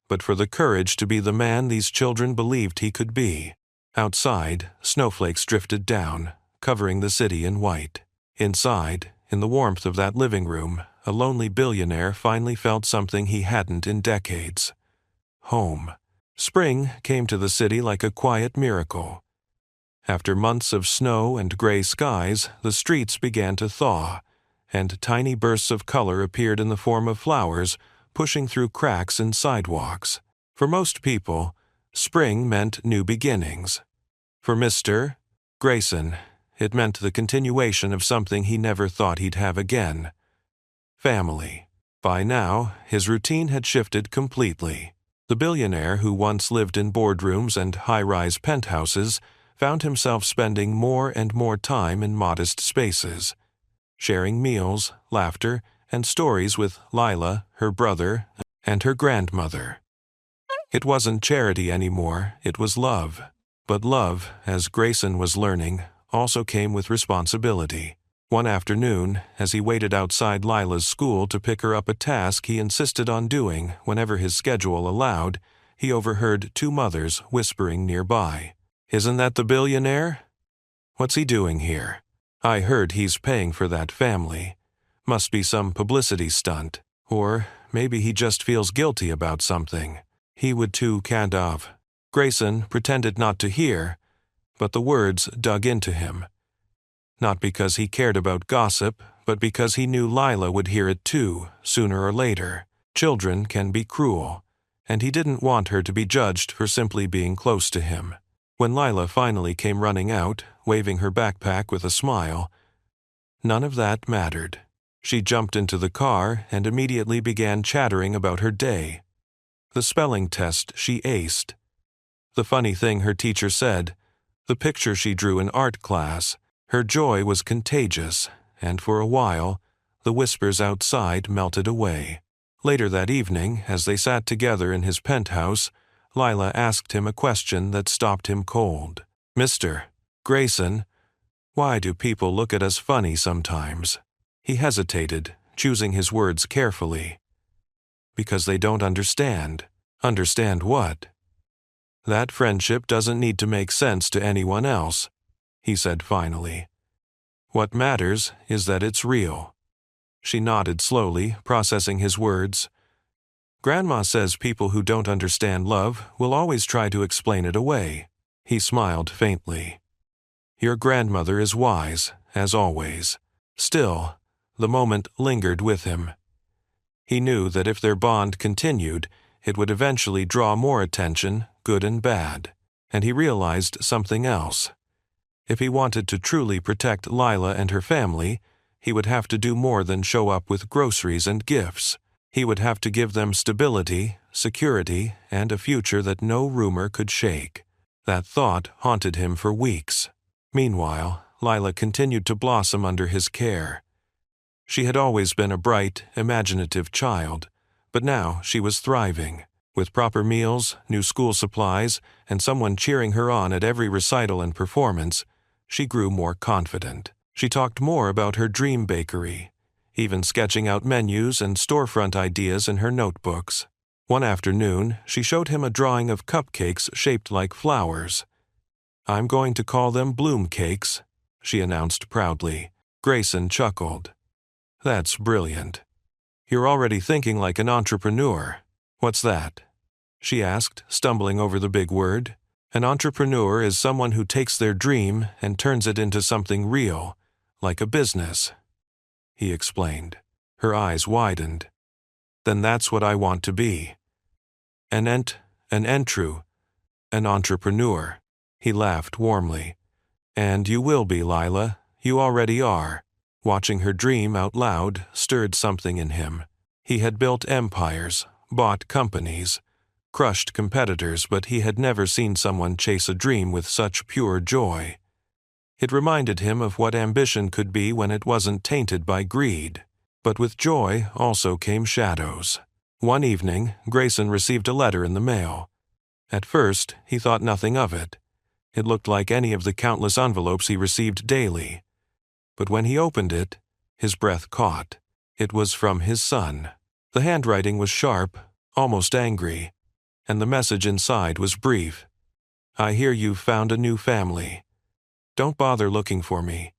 S1: but for the courage to be the man these children believed he could be. Outside, snowflakes drifted down, covering the city in white. Inside, in the warmth of that living room, a lonely billionaire finally felt something he hadn't in decades. Home. Spring came to the city like a quiet miracle. After months of snow and gray skies, the streets began to thaw, and tiny bursts of color appeared in the form of flowers, pushing through cracks in sidewalks. For most people, spring meant new beginnings. For Mr. Grayson, it meant the continuation of something he never thought he'd have again: family. By now, his routine had shifted completely. The billionaire who once lived in boardrooms and high-rise penthouses found himself spending more and more time in modest spaces, sharing meals, laughter, and stories with Lila, her brother, and her grandmother. It wasn't charity anymore, it was love. But love, as Grayson was learning, also came with responsibility. One afternoon, as he waited outside Lila's school to pick her up a task he insisted on doing whenever his schedule allowed, he overheard two mothers whispering nearby. "Isn't that the billionaire? What's he doing here? I heard he's paying for that family. Must be some publicity stunt. Or maybe he just feels guilty about something. He would too, kind of." Grayson pretended not to hear, but the words dug into him. Not because he cared about gossip, but because he knew Lila would hear it too, sooner or later. Children can be cruel, and he didn't want her to be judged for simply being close to him. When Lila finally came running out, waving her backpack with a smile, none of that mattered. She jumped into the car and immediately began chattering about her day. The spelling test she aced. The funny thing her teacher said, the picture she drew in art class. Her joy was contagious, and for a while, the whispers outside melted away. Later that evening, as they sat together in his penthouse, Lila asked him a question that stopped him cold. "Mr. Grayson, why do people look at us funny sometimes?" He hesitated, choosing his words carefully. "Because they don't understand." "Understand what?" "That friendship doesn't need to make sense to anyone else," he said finally. "What matters is that it's real." She nodded slowly, processing his words. "Grandma says people who don't understand love will always try to explain it away." He smiled faintly. "Your grandmother is wise, as always." Still, the moment lingered with him. He knew that if their bond continued, it would eventually draw more attention, good and bad. And he realized something else. If he wanted to truly protect Lila and her family, he would have to do more than show up with groceries and gifts. He would have to give them stability, security, and a future that no rumor could shake. That thought haunted him for weeks. Meanwhile, Lila continued to blossom under his care. She had always been a bright, imaginative child, but now she was thriving. With proper meals, new school supplies, and someone cheering her on at every recital and performance, she grew more confident. She talked more about her dream bakery, even sketching out menus and storefront ideas in her notebooks. One afternoon, she showed him a drawing of cupcakes shaped like flowers. "I'm going to call them bloom cakes," she announced proudly. Grayson chuckled. "That's brilliant. You're already thinking like an entrepreneur." "What's that?" she asked, stumbling over the big word. "An entrepreneur is someone who takes their dream and turns it into something real, like a business," he explained. Her eyes widened. "Then that's what I want to be. An entrepreneur." He laughed warmly. "And you will be, Lila. You already are." Watching her dream out loud stirred something in him. He had built empires, bought companies, crushed competitors, but he had never seen someone chase a dream with such pure joy. It reminded him of what ambition could be when it wasn't tainted by greed. But with joy also came shadows. One evening, Grayson received a letter in the mail. At first, he thought nothing of it. It looked like any of the countless envelopes he received daily. But when he opened it, his breath caught. It was from his son. The handwriting was sharp, almost angry, and the message inside was brief. "I hear you've found a new family. Don't bother looking for me.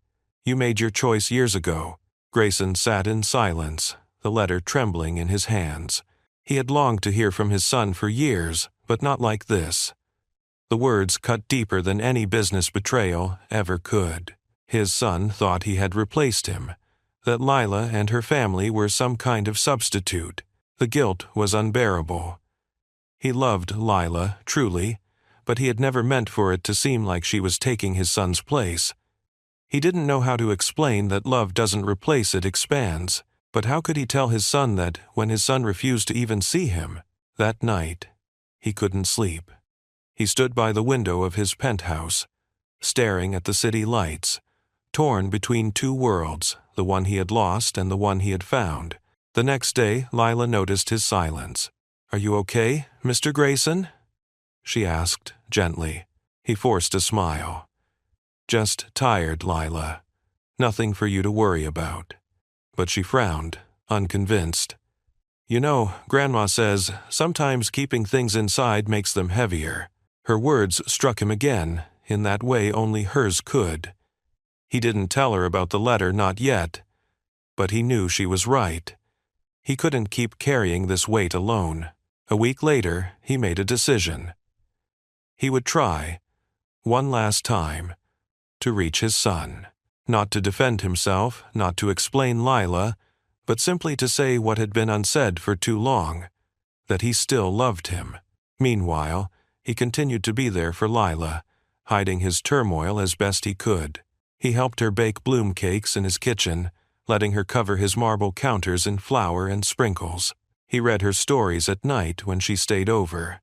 S1: You made your choice years ago." Grayson sat in silence, the letter trembling in his hands. He had longed to hear from his son for years, but not like this. The words cut deeper than any business betrayal ever could. His son thought he had replaced him, that Lila and her family were some kind of substitute. The guilt was unbearable. He loved Lila, truly, but he had never meant for it to seem like she was taking his son's place. He didn't know how to explain that love doesn't replace, it expands. But how could he tell his son that when his son refused to even see him? That night, he couldn't sleep. He stood by the window of his penthouse, staring at the city lights, torn between two worlds, the one he had lost and the one he had found. The next day, Lila noticed his silence. "Are you okay, Mr. Grayson?" she asked, gently. He forced a smile. "Just tired, Lila. Nothing for you to worry about." But she frowned, unconvinced. "You know, Grandma says sometimes keeping things inside makes them heavier." Her words struck him again, in that way only hers could. He didn't tell her about the letter, not yet. But he knew she was right. He couldn't keep carrying this weight alone. A week later, he made a decision. He would try, one last time, to reach his son. Not to defend himself, not to explain Lila, but simply to say what had been unsaid for too long, that he still loved him. Meanwhile, he continued to be there for Lila, hiding his turmoil as best he could. He helped her bake bloom cakes in his kitchen, letting her cover his marble counters in flour and sprinkles. He read her stories at night when she stayed over,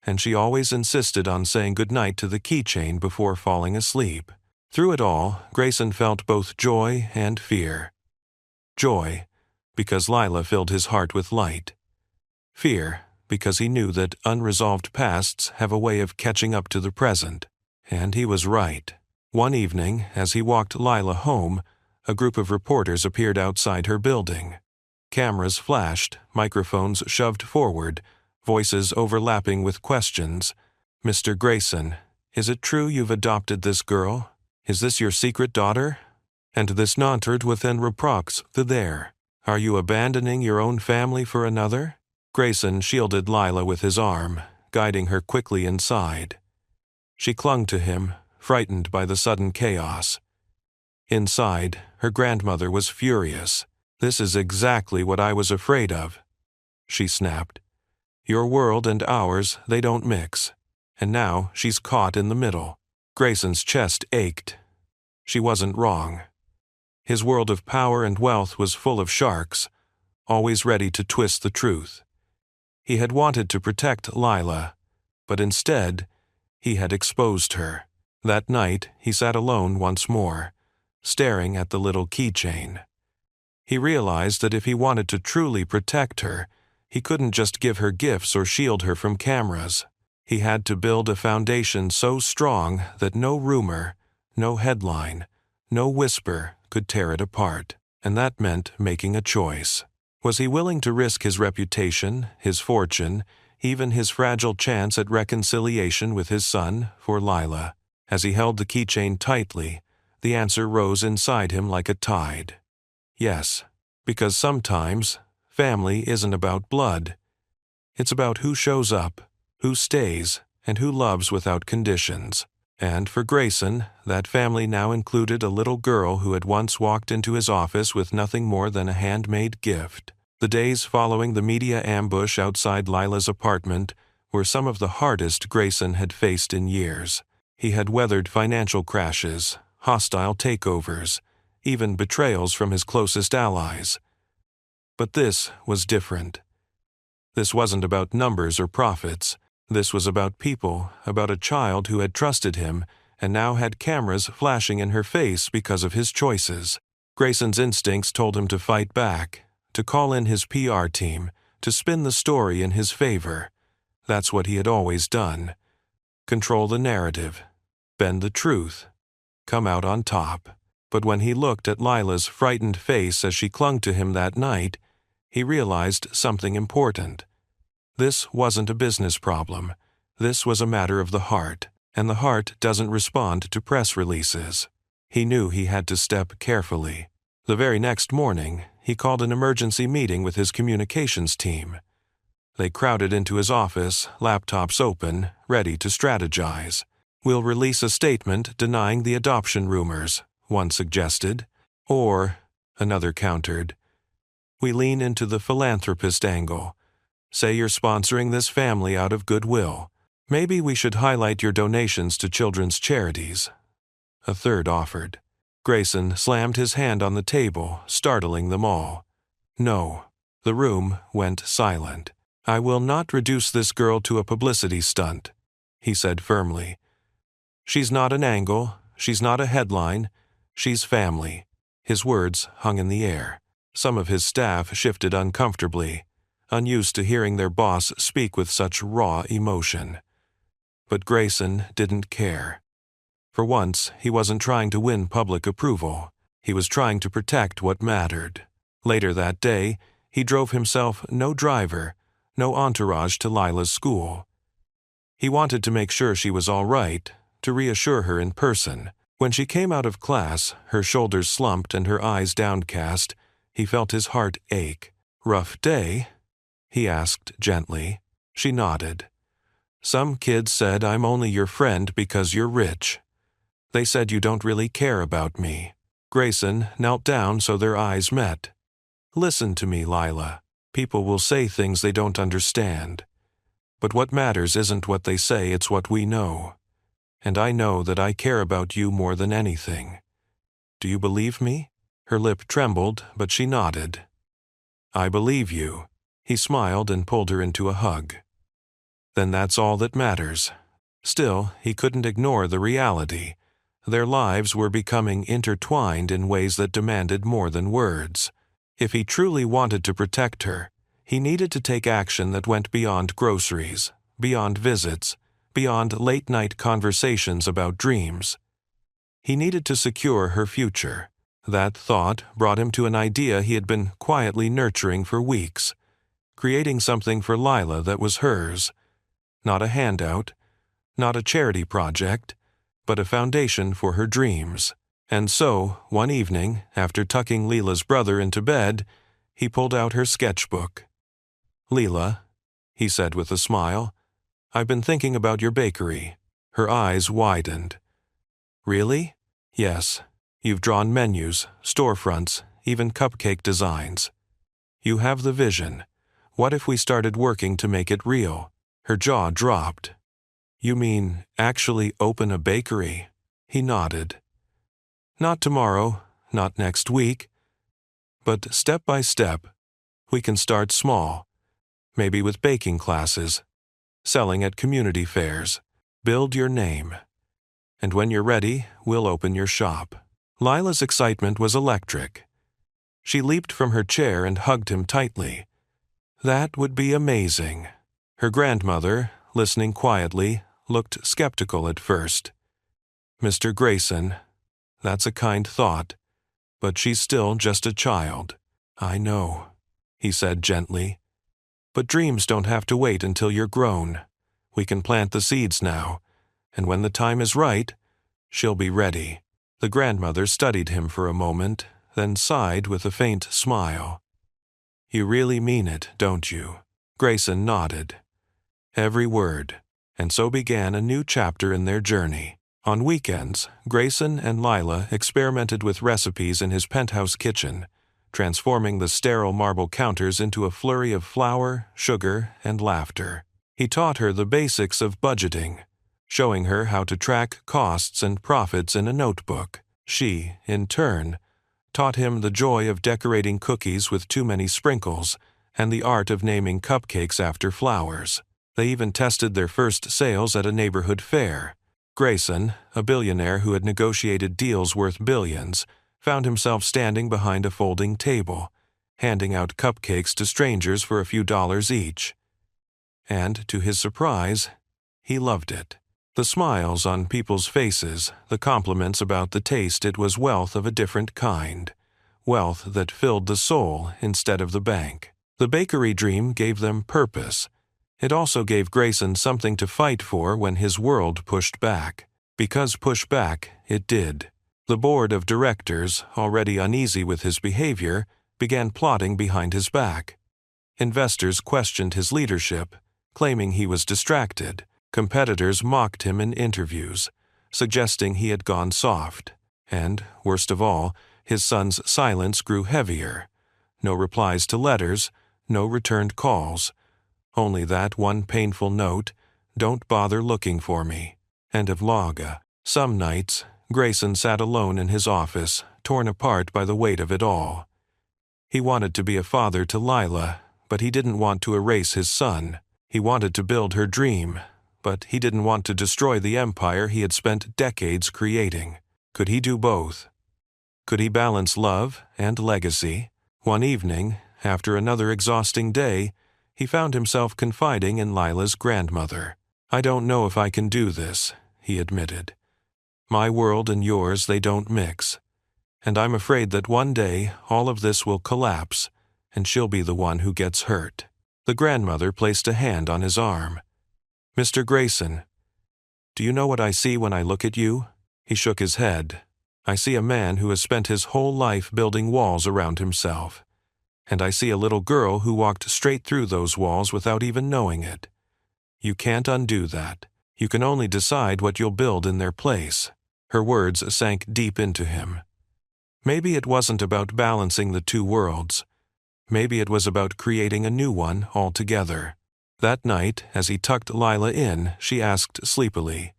S1: and she always insisted on saying goodnight to the keychain before falling asleep. Through it all, Grayson felt both joy and fear. Joy, because Lila filled his heart with light. Fear, because he knew that unresolved pasts have a way of catching up to the present. And he was right. One evening, as he walked Lila home, a group of reporters appeared outside her building. Cameras flashed, microphones shoved forward, voices overlapping with questions. "Mr. Grayson, is it true you've adopted this girl? Is this your secret daughter? And this n'entred within reprox the there. Are you abandoning your own family for another?" Grayson shielded Lila with his arm, guiding her quickly inside. She clung to him, frightened by the sudden chaos. Inside, her grandmother was furious. "This is exactly what I was afraid of," she snapped. "Your world and ours, they don't mix. And now she's caught in the middle." Grayson's chest ached. She wasn't wrong. His world of power and wealth was full of sharks, always ready to twist the truth. He had wanted to protect Lila, but instead, he had exposed her. That night, he sat alone once more, staring at the little keychain. He realized that if he wanted to truly protect her, he couldn't just give her gifts or shield her from cameras. He had to build a foundation so strong that no rumor, no headline, no whisper could tear it apart. And that meant making a choice. Was he willing to risk his reputation, his fortune, even his fragile chance at reconciliation with his son for Lila? As he held the keychain tightly, the answer rose inside him like a tide. Yes, because sometimes family isn't about blood. It's about who shows up, who stays, and who loves without conditions. And for Grayson, that family now included a little girl who had once walked into his office with nothing more than a handmade gift. The days following the media ambush outside Lila's apartment were some of the hardest Grayson had faced in years. He had weathered financial crashes, hostile takeovers, even betrayals from his closest allies. But this was different. This wasn't about numbers or profits. This was about people, about a child who had trusted him and now had cameras flashing in her face because of his choices. Grayson's instincts told him to fight back, to call in his PR team, to spin the story in his favor. That's what he had always done. Control the narrative, bend the truth, come out on top. But when he looked at Lila's frightened face as she clung to him that night, he realized something important. This wasn't a business problem. This was a matter of the heart, and the heart doesn't respond to press releases. He knew he had to step carefully. The very next morning, he called an emergency meeting with his communications team. They crowded into his office, laptops open, ready to strategize. "We'll release a statement denying the adoption rumors," one suggested. "Or," another countered, "we lean into the philanthropist angle. Say you're sponsoring this family out of goodwill. Maybe we should highlight your donations to children's charities," a third offered. Grayson slammed his hand on the table, startling them all. "No." The room went silent. "I will not reduce this girl to a publicity stunt," he said firmly. "She's not an angle, she's not a headline, she's family." His words hung in the air. Some of his staff shifted uncomfortably, unused to hearing their boss speak with such raw emotion. But Grayson didn't care. For once, he wasn't trying to win public approval. He was trying to protect what mattered. Later that day, he drove himself no driver, no entourage to Lila's school. He wanted to make sure she was all right, to reassure her in person. When she came out of class, her shoulders slumped and her eyes downcast, he felt his heart ache. "Rough day?" he asked gently. She nodded. "Some kids said I'm only your friend because you're rich. They said you don't really care about me." Grayson knelt down so their eyes met. "Listen to me, Lila. People will say things they don't understand. But what matters isn't what they say, it's what we know. And I know that I care about you more than anything. Do you believe me?" Her lip trembled, but she nodded. "I believe you." He smiled and pulled her into a hug. then that's all that matters. Still, he couldn't ignore the reality. Their lives were becoming intertwined in ways that demanded more than words. If he truly wanted to protect her, he needed to take action that went beyond groceries, beyond visits, beyond late-night conversations about dreams. He needed to secure her future. That thought brought him to an idea he had been quietly nurturing for weeks, creating something for Lila that was hers. Not a handout, not a charity project, but a foundation for her dreams. And so, one evening, after tucking Lila's brother into bed, he pulled out her sketchbook. "Lila," he said with a smile, "I've been thinking about your bakery." Her eyes widened. "Really?" "Yes. You've drawn menus, storefronts, even cupcake designs. You have the vision. What if we started working to make it real?" Her jaw dropped. "You mean actually open a bakery?" He nodded. "Not tomorrow, not next week. But step by step, we can start small. Maybe with baking classes, selling at community fairs. Build your name. And when you're ready, we'll open your shop." Lila's excitement was electric. She leaped from her chair and hugged him tightly. That would be amazing. Her grandmother, listening quietly, looked skeptical at first. "Mr. Grayson, that's a kind thought, but she's still just a child." "I know," he said gently. "But dreams don't have to wait until you're grown. We can plant the seeds now, and when the time is right, she'll be ready." The grandmother studied him for a moment, then sighed with a faint smile. "You really mean it, don't you?" Grayson nodded. Every word. And so began a new chapter in their journey. On weekends, Grayson and Lila experimented with recipes in his penthouse kitchen, transforming the sterile marble counters into a flurry of flour, sugar, and laughter. He taught her the basics of budgeting, showing her how to track costs and profits in a notebook. She, in turn, taught him the joy of decorating cookies with too many sprinkles and the art of naming cupcakes after flowers. They even tested their first sales at a neighborhood fair. Grayson, a billionaire who had negotiated deals worth billions, found himself standing behind a folding table, handing out cupcakes to strangers for a few dollars each. And, to his surprise, he loved it. The smiles on people's faces, the compliments about the taste, it was wealth of a different kind. Wealth that filled the soul instead of the bank. The bakery dream gave them purpose. It also gave Grayson something to fight for when his world pushed back. Because push back, it did. The board of directors, already uneasy with his behavior, began plotting behind his back. Investors questioned his leadership, claiming he was distracted. Competitors mocked him in interviews, suggesting he had gone soft. And, worst of all, his son's silence grew heavier. No replies to letters, no returned calls. Only that one painful note, "Don't bother looking for me." And of Laga. Some nights, Grayson sat alone in his office, torn apart by the weight of it all. He wanted to be a father to Lila, but he didn't want to erase his son. He wanted to build her dream, but he didn't want to destroy the empire he had spent decades creating. Could he do both? Could he balance love and legacy? One evening, after another exhausting day, he found himself confiding in Lila's grandmother. "I don't know if I can do this," he admitted. "My world and yours, they don't mix. And I'm afraid that one day all of this will collapse, and she'll be the one who gets hurt." The grandmother placed a hand on his arm. "Mr. Grayson, do you know what I see when I look at you?" He shook his head. "I see a man who has spent his whole life building walls around himself. And I see a little girl who walked straight through those walls without even knowing it. You can't undo that. You can only decide what you'll build in their place." Her words sank deep into him. Maybe it wasn't about balancing the two worlds. Maybe it was about creating a new one altogether. That night, as he tucked Lila in, she asked sleepily,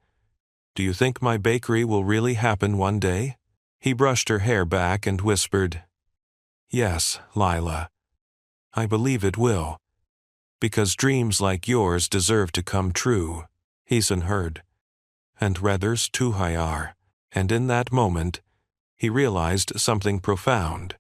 S1: "Do you think my bakery will really happen one day?" He brushed her hair back and whispered, "Yes, Lila. I believe it will. because dreams like yours deserve to come true. Ethan heard. And Reathers too high are. And in that moment, he realized something profound.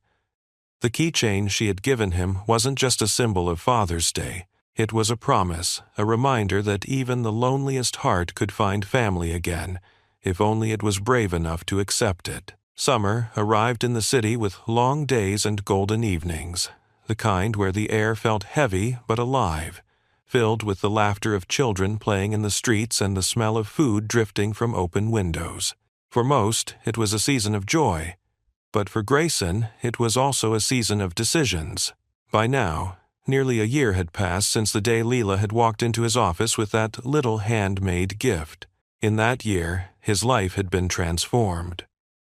S1: The keychain she had given him wasn't just a symbol of Father's Day. It was a promise, a reminder that even the loneliest heart could find family again, if only it was brave enough to accept it. Summer arrived in the city with long days and golden evenings, the kind where the air felt heavy but alive, filled with the laughter of children playing in the streets and the smell of food drifting from open windows. For most, it was a season of joy, but for Grayson, it was also a season of decisions. By now, nearly a year had passed since the day Leela had walked into his office with that little handmade gift. In that year, his life had been transformed.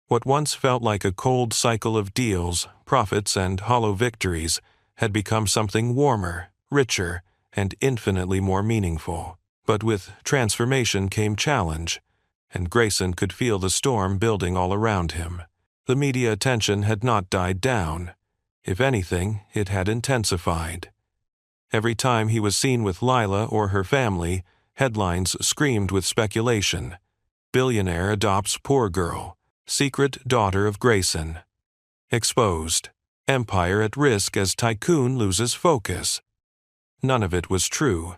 S1: What once felt like a cold cycle of deals, profits, and hollow victories had become something warmer, richer, and infinitely more meaningful. But with transformation came challenge, and Grayson could feel the storm building all around him. The media attention had not died down. If anything, it had intensified. Every time he was seen with Lila or her family, headlines screamed with speculation. Billionaire adopts poor girl. Secret daughter of Grayson. Exposed. Empire at risk as tycoon loses focus. None of it was true.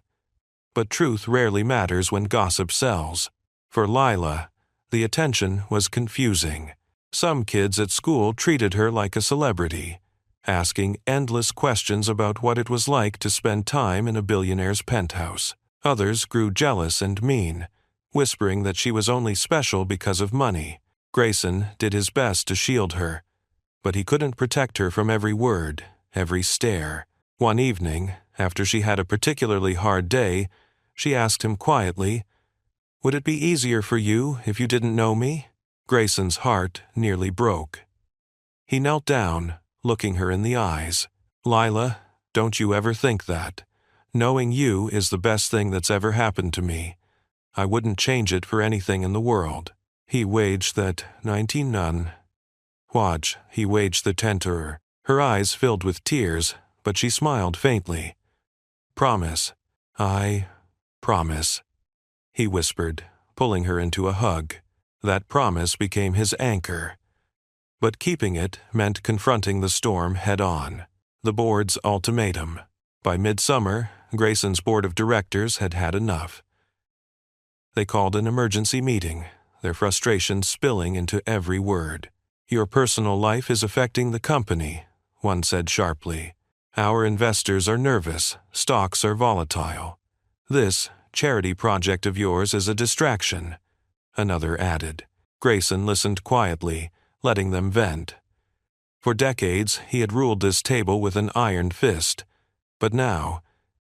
S1: But truth rarely matters when gossip sells. For Lila, the attention was confusing. Some kids at school treated her like a celebrity, asking endless questions about what it was like to spend time in a billionaire's penthouse. Others grew jealous and mean, whispering that she was only special because of money. Grayson did his best to shield her, but he couldn't protect her from every word, every stare. One evening, after she had a particularly hard day, she asked him quietly, "Would it be easier for you if you didn't know me?" Grayson's heart nearly broke. He knelt down, looking her in the eyes. "Lila, don't you ever think that. Knowing you is the best thing that's ever happened to me. I wouldn't change it for anything in the world." He waged that 19 none. Watch, he waged the tenterer. Her eyes filled with tears, but she smiled faintly. "Promise. I promise," he whispered, pulling her into a hug. That promise became his anchor. But keeping it meant confronting the storm head-on. The board's ultimatum. By midsummer, Grayson's board of directors had had enough. They called an emergency meeting, their frustration spilling into every word. "Your personal life is affecting the company," one said sharply. "Our investors are nervous, stocks are volatile. This charity project of yours is a distraction," another added. Grayson listened quietly, letting them vent. For decades, he had ruled this table with an iron fist, but now,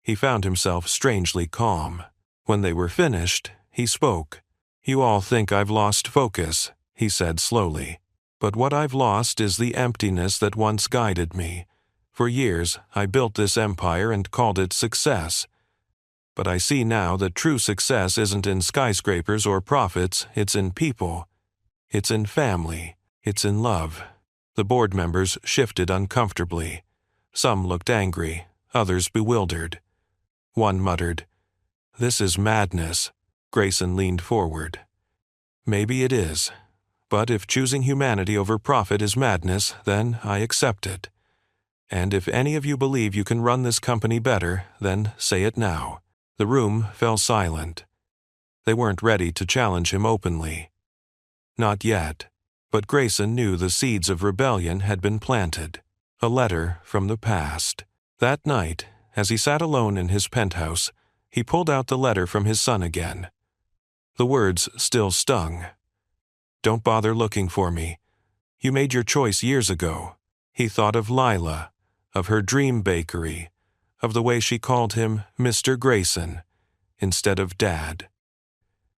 S1: he found himself strangely calm. When they were finished, he spoke. "You all think I've lost focus," he said slowly. "But what I've lost is the emptiness that once guided me. For years, I built this empire and called it success. But I see now that true success isn't in skyscrapers or profits, it's in people. It's in family. It's in love." The board members shifted uncomfortably. Some looked angry, others bewildered. One muttered, "This is madness." Grayson leaned forward. "Maybe it is. But if choosing humanity over profit is madness, then I accept it. And if any of you believe you can run this company better, then say it now." The room fell silent. They weren't ready to challenge him openly. Not yet. But Grayson knew the seeds of rebellion had been planted. A letter from the past. That night, as he sat alone in his penthouse, he pulled out the letter from his son again. The words still stung. "Don't bother looking for me. You made your choice years ago." He thought of Lila, of her dream bakery, of the way she called him Mr. Grayson instead of Dad.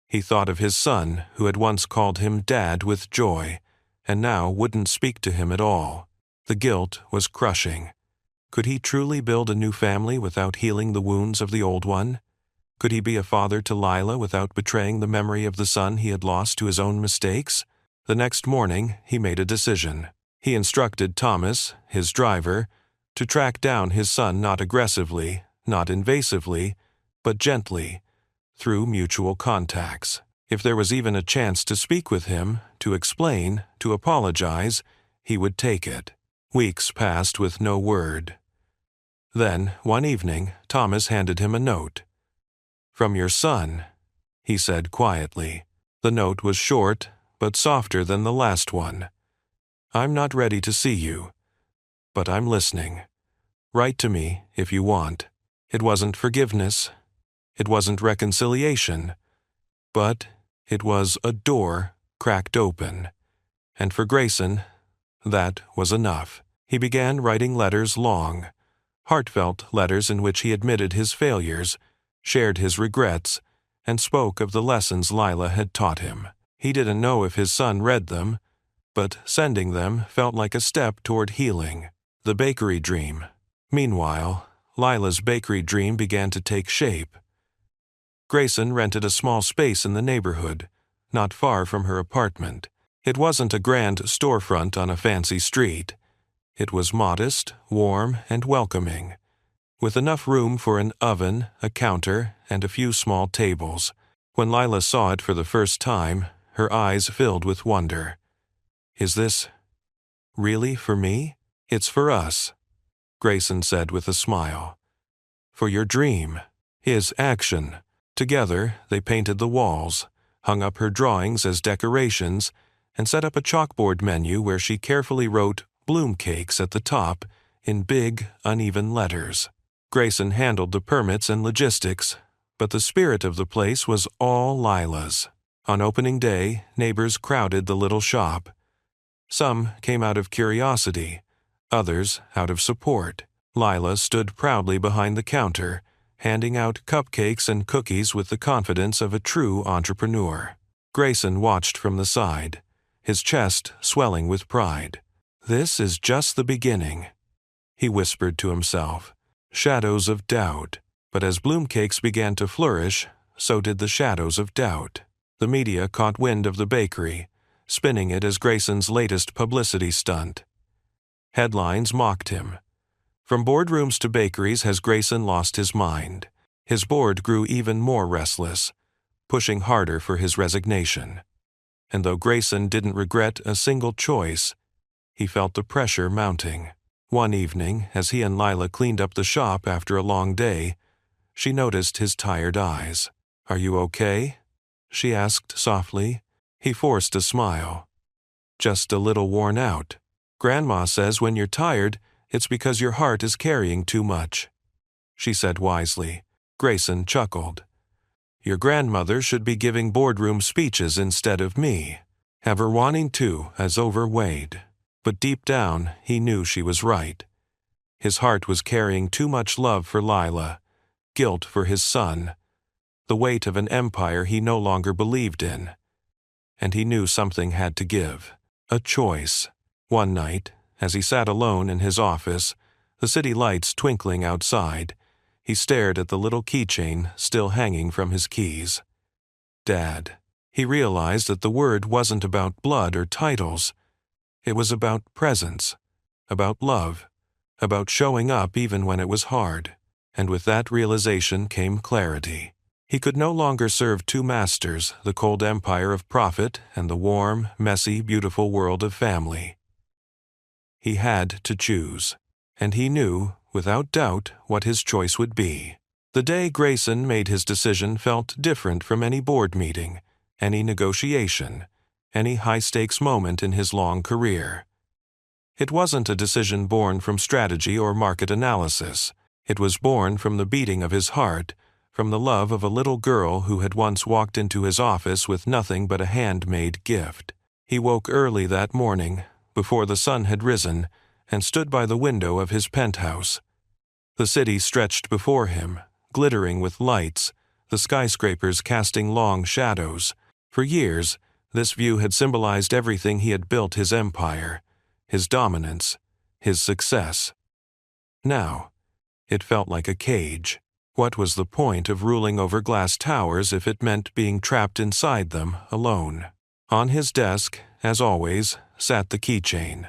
S1: He thought of his son, who had once called him Dad with joy, and now wouldn't speak to him at all. The guilt was crushing. Could he truly build a new family without healing the wounds of the old one? Could he be a father to Lila without betraying the memory of the son he had lost to his own mistakes? The next morning, he made a decision. He instructed Thomas, his driver, to track down his son not aggressively, not invasively, but gently, through mutual contacts. If there was even a chance to speak with him, to explain, to apologize, he would take it. Weeks passed with no word. Then, one evening, Thomas handed him a note. "From your son," he said quietly. The note was short, but softer than the last one. "I'm not ready to see you, but I'm listening. Write to me if you want." It wasn't forgiveness. It wasn't reconciliation. But it was a door cracked open. And for Grayson, that was enough. He began writing letters long, heartfelt letters in which he admitted his failures, shared his regrets, and spoke of the lessons Lila had taught him. He didn't know if his son read them, but sending them felt like a step toward healing. The bakery dream. Meanwhile, Lila's bakery dream began to take shape. Grayson rented a small space in the neighborhood, not far from her apartment. It wasn't a grand storefront on a fancy street. It was modest, warm, and welcoming, with enough room for an oven, a counter, and a few small tables. When Lila saw it for the first time, her eyes filled with wonder. "Is this really for me?" "It's for us," Grayson said with a smile. "For your dream." His action. Together, they painted the walls, hung up her drawings as decorations, and set up a chalkboard menu where she carefully wrote "Bloom Cakes" at the top in big, uneven letters. Grayson handled the permits and logistics, but the spirit of the place was all Lila's. On opening day, neighbors crowded the little shop. Some came out of curiosity, others out of support. Lila stood proudly behind the counter, handing out cupcakes and cookies with the confidence of a true entrepreneur. Grayson watched from the side, his chest swelling with pride. "This is just the beginning," he whispered to himself. Shadows of doubt. But as Bloom Cakes began to flourish, so did the shadows of doubt. The media caught wind of the bakery, spinning it as Grayson's latest publicity stunt. Headlines mocked him. From boardrooms to bakeries has Grayson lost his mind. His board grew even more restless, pushing harder for his resignation. And though Grayson didn't regret a single choice, he felt the pressure mounting. One evening, as he and Lila cleaned up the shop after a long day, she noticed his tired eyes. "Are you okay?" she asked softly. He forced a smile. "Just a little worn out. Grandma says when you're tired, it's because your heart is carrying too much," she said wisely. Grayson chuckled. "Your grandmother should be giving boardroom speeches instead of me." Have her wanting to has overweighed. But deep down, he knew she was right. His heart was carrying too much love for Lila, guilt for his son, the weight of an empire he no longer believed in. And he knew something had to give. A choice. One night, as he sat alone in his office, the city lights twinkling outside, he stared at the little keychain still hanging from his keys. Dad. He realized that the word wasn't about blood or titles. It was about presence, about love, about showing up even when it was hard. And with that realization came clarity. He could no longer serve two masters, the cold empire of profit and the warm, messy, beautiful world of family. He had to choose, and he knew, without doubt, what his choice would be. The day Grayson made his decision felt different from any board meeting, any negotiation, any high-stakes moment in his long career. It wasn't a decision born from strategy or market analysis. It was born from the beating of his heart, from the love of a little girl who had once walked into his office with nothing but a handmade gift. He woke early that morning, before the sun had risen, and stood by the window of his penthouse. The city stretched before him, glittering with lights, the skyscrapers casting long shadows. For years, this view had symbolized everything he had built his empire, his dominance, his success. Now, it felt like a cage. What was the point of ruling over glass towers if it meant being trapped inside them alone? On his desk, as always, sat the keychain.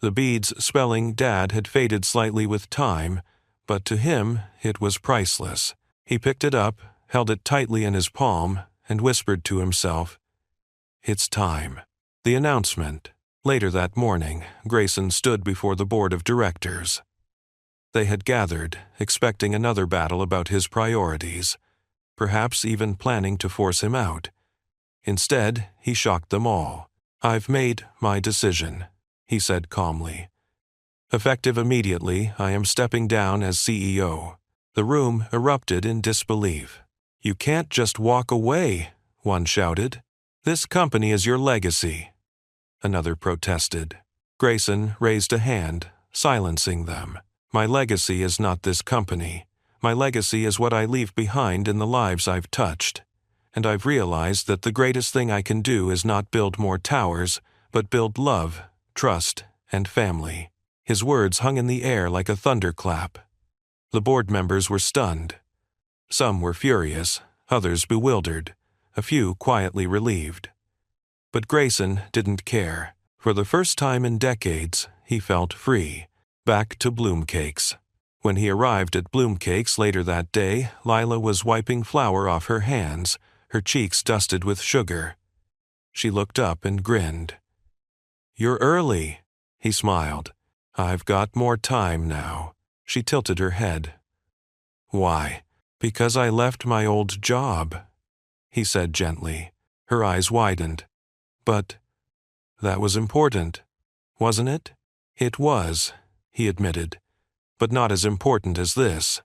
S1: The beads spelling Dad had faded slightly with time, but to him it was priceless. He picked it up, held it tightly in his palm, and whispered to himself, "It's time." The announcement. Later that morning, Grayson stood before the board of directors. They had gathered, expecting another battle about his priorities, perhaps even planning to force him out. Instead, he shocked them all. "I've made my decision," he said calmly. "Effective immediately, I am stepping down as CEO." The room erupted in disbelief. "You can't just walk away," one shouted. "This company is your legacy," another protested. Grayson raised a hand, silencing them. "My legacy is not this company. My legacy is what I leave behind in the lives I've touched. And I've realized that the greatest thing I can do is not build more towers, but build love, trust, and family." His words hung in the air like a thunderclap. The board members were stunned. Some were furious, others bewildered, a few quietly relieved. But Grayson didn't care. For the first time in decades, he felt free. Back to Bloomcakes. When he arrived at Bloomcakes later that day, Lila was wiping flour off her hands, her cheeks dusted with sugar. She looked up and grinned. "You're early," he smiled. "I've got more time now." She tilted her head. "Why?" "Because I left my old job," he said gently. Her eyes widened. "But that was important, wasn't it?" "It was," he admitted, "but not as important as this."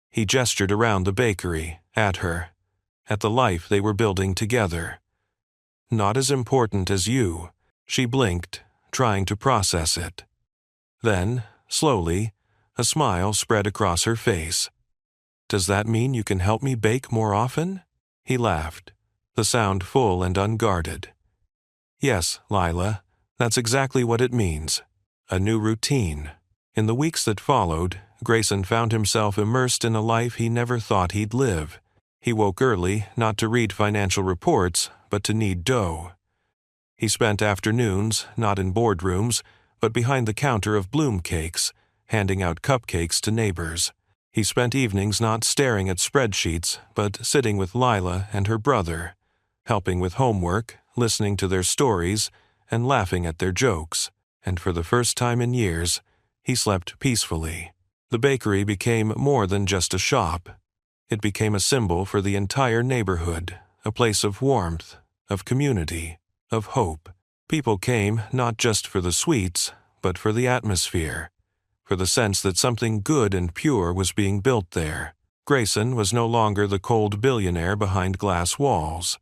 S1: He gestured around the bakery, at her, at the life they were building together. "Not as important as you." She blinked, trying to process it. Then, slowly, a smile spread across her face. "Does that mean you can help me bake more often?" He laughed, the sound full and unguarded. "Yes, Lila, that's exactly what it means. A new routine." In the weeks that followed, Grayson found himself immersed in a life he never thought he'd live. He woke early, not to read financial reports, but to knead dough. He spent afternoons, not in boardrooms, but behind the counter of Bloomcakes, handing out cupcakes to neighbors. He spent evenings not staring at spreadsheets, but sitting with Lila and her brother, helping with homework, listening to their stories, and laughing at their jokes. And for the first time in years, he slept peacefully. The bakery became more than just a shop. It became a symbol for the entire neighborhood, a place of warmth, of community, of hope. People came not just for the sweets, but for the atmosphere, for the sense that something good and pure was being built there. Grayson was no longer the cold billionaire behind glass walls.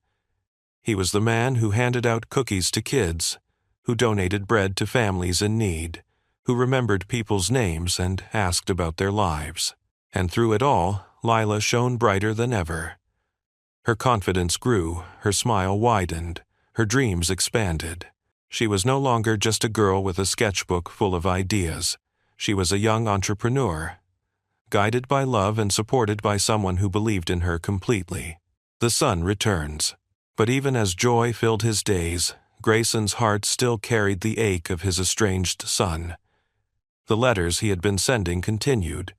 S1: He was the man who handed out cookies to kids, who donated bread to families in need, who remembered people's names and asked about their lives. And through it all, Lila shone brighter than ever. Her confidence grew, her smile widened, her dreams expanded. She was no longer just a girl with a sketchbook full of ideas. She was a young entrepreneur, guided by love and supported by someone who believed in her completely. The sun returns. But even as joy filled his days, Grayson's heart still carried the ache of his estranged son. The letters he had been sending continued,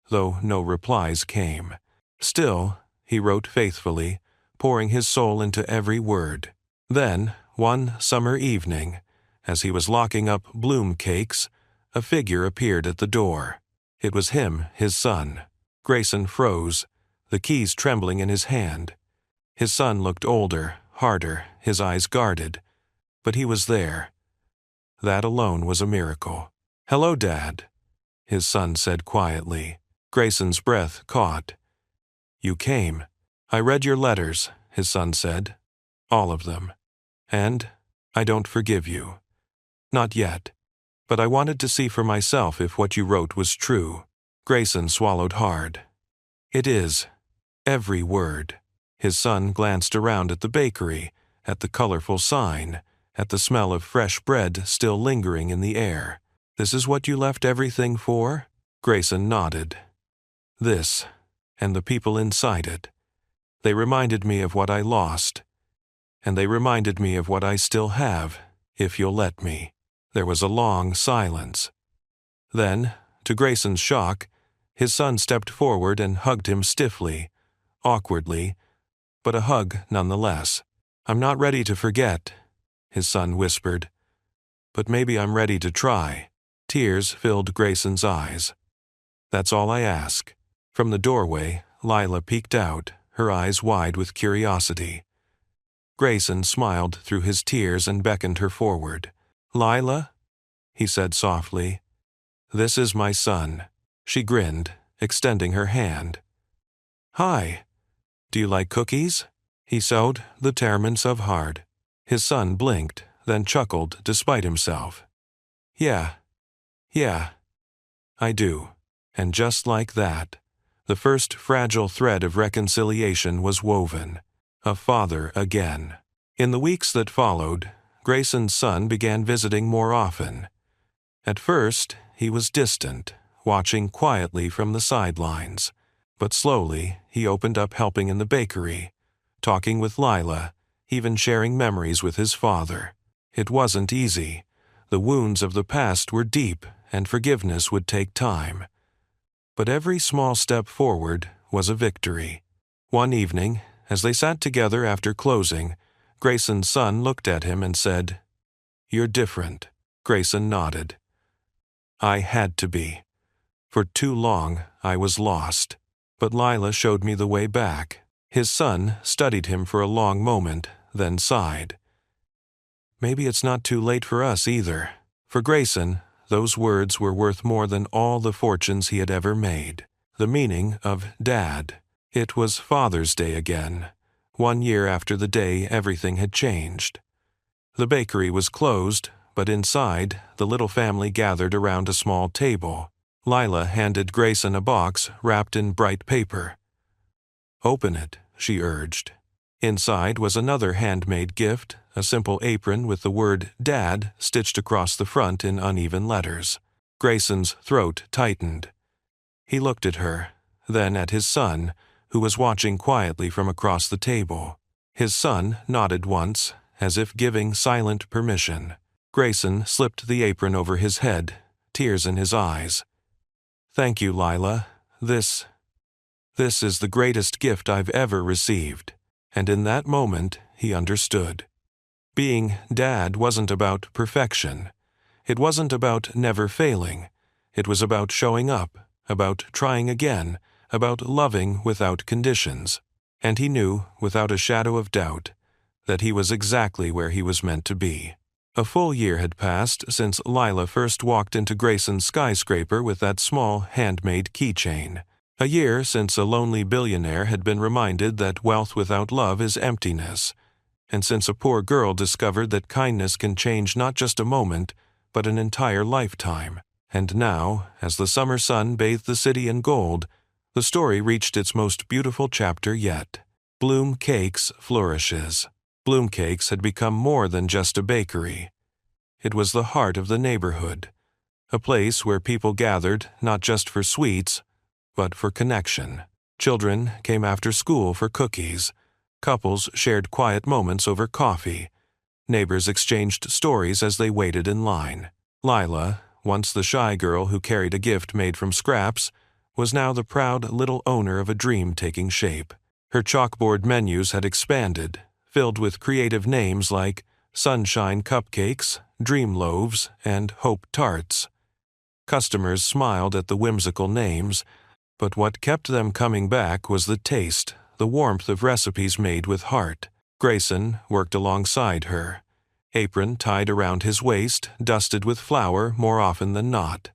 S1: though no replies came. Still, he wrote faithfully, pouring his soul into every word. Then, one summer evening, as he was locking up Bloomcakes, a figure appeared at the door. It was him, his son. Grayson froze, the keys trembling in his hand. His son looked older, harder, his eyes guarded, but he was there. That alone was a miracle. "Hello, Dad," his son said quietly. Grayson's breath caught. "You came." "I read your letters," his son said. "All of them. And I don't forgive you. Not yet. But I wanted to see for myself if what you wrote was true." Grayson swallowed hard. "It is. Every word." His son glanced around at the bakery, at the colorful sign, at the smell of fresh bread still lingering in the air. "This is what you left everything for?" Grayson nodded. "This, and the people inside it. They reminded me of what I lost. And they reminded me of what I still have, if you'll let me." There was a long silence. Then, to Grayson's shock, His son stepped forward and hugged him stiffly, awkwardly, but a hug nonetheless. "I'm not ready to forget," his son whispered, "but maybe I'm ready to try." Tears filled Grayson's eyes. "That's all I ask." From the doorway, Lila peeked out, her eyes wide with curiosity. Grayson smiled through his tears and beckoned her forward. "Lila?" he said softly. "This is my son." She grinned, extending her hand. "Hi. Do you like cookies?" He sewed the tearments of hard. His son blinked, then chuckled despite himself. Yeah, I do." And just like that, the first fragile thread of reconciliation was woven. A father again. In the weeks that followed, Grayson's son began visiting more often. At first, he was distant, watching quietly from the sidelines. But slowly, he opened up helping in the bakery, talking with Lila, even sharing memories with his father. It wasn't easy. The wounds of the past were deep, and forgiveness would take time. But every small step forward was a victory. One evening, as they sat together after closing, Grayson's son looked at him and said, "You're different." Grayson nodded. "I had to be. For too long, I was lost. But Lila showed me the way back." His son studied him for a long moment, then sighed. "Maybe it's not too late for us either." For Grayson, those words were worth more than all the fortunes he had ever made. The meaning of Dad. It was Father's Day again, 1 year after the day everything had changed. The bakery was closed, but inside, the little family gathered around a small table. Lila handed Grayson a box wrapped in bright paper. "Open it," she urged. Inside was another handmade gift, a simple apron with the word Dad stitched across the front in uneven letters. Grayson's throat tightened. He looked at her, then at his son, who was watching quietly from across the table. His son nodded once, as if giving silent permission. Grayson slipped the apron over his head, tears in his eyes. "Thank you, Lila. This is the greatest gift I've ever received." And in that moment, he understood. Being Dad wasn't about perfection. It wasn't about never failing. It was about showing up, about trying again, about loving without conditions. And he knew, without a shadow of doubt, that he was exactly where he was meant to be. A full year had passed since Lila first walked into Grayson's skyscraper with that small handmade keychain. A year since a lonely billionaire had been reminded that wealth without love is emptiness, and since a poor girl discovered that kindness can change not just a moment, but an entire lifetime. And now, as the summer sun bathed the city in gold, the story reached its most beautiful chapter yet. Bloom Cakes flourishes. Bloom Cakes had become more than just a bakery. It was the heart of the neighborhood, a place where people gathered not just for sweets, but for connection. Children came after school for cookies. Couples shared quiet moments over coffee. Neighbors exchanged stories as they waited in line. Lila, once the shy girl who carried a gift made from scraps, was now the proud little owner of a dream taking shape. Her chalkboard menus had expanded, filled with creative names like Sunshine Cupcakes, Dream Loaves, and Hope Tarts. Customers smiled at the whimsical names, but what kept them coming back was the taste, the warmth of recipes made with heart. Grayson worked alongside her, apron tied around his waist, dusted with flour more often than not.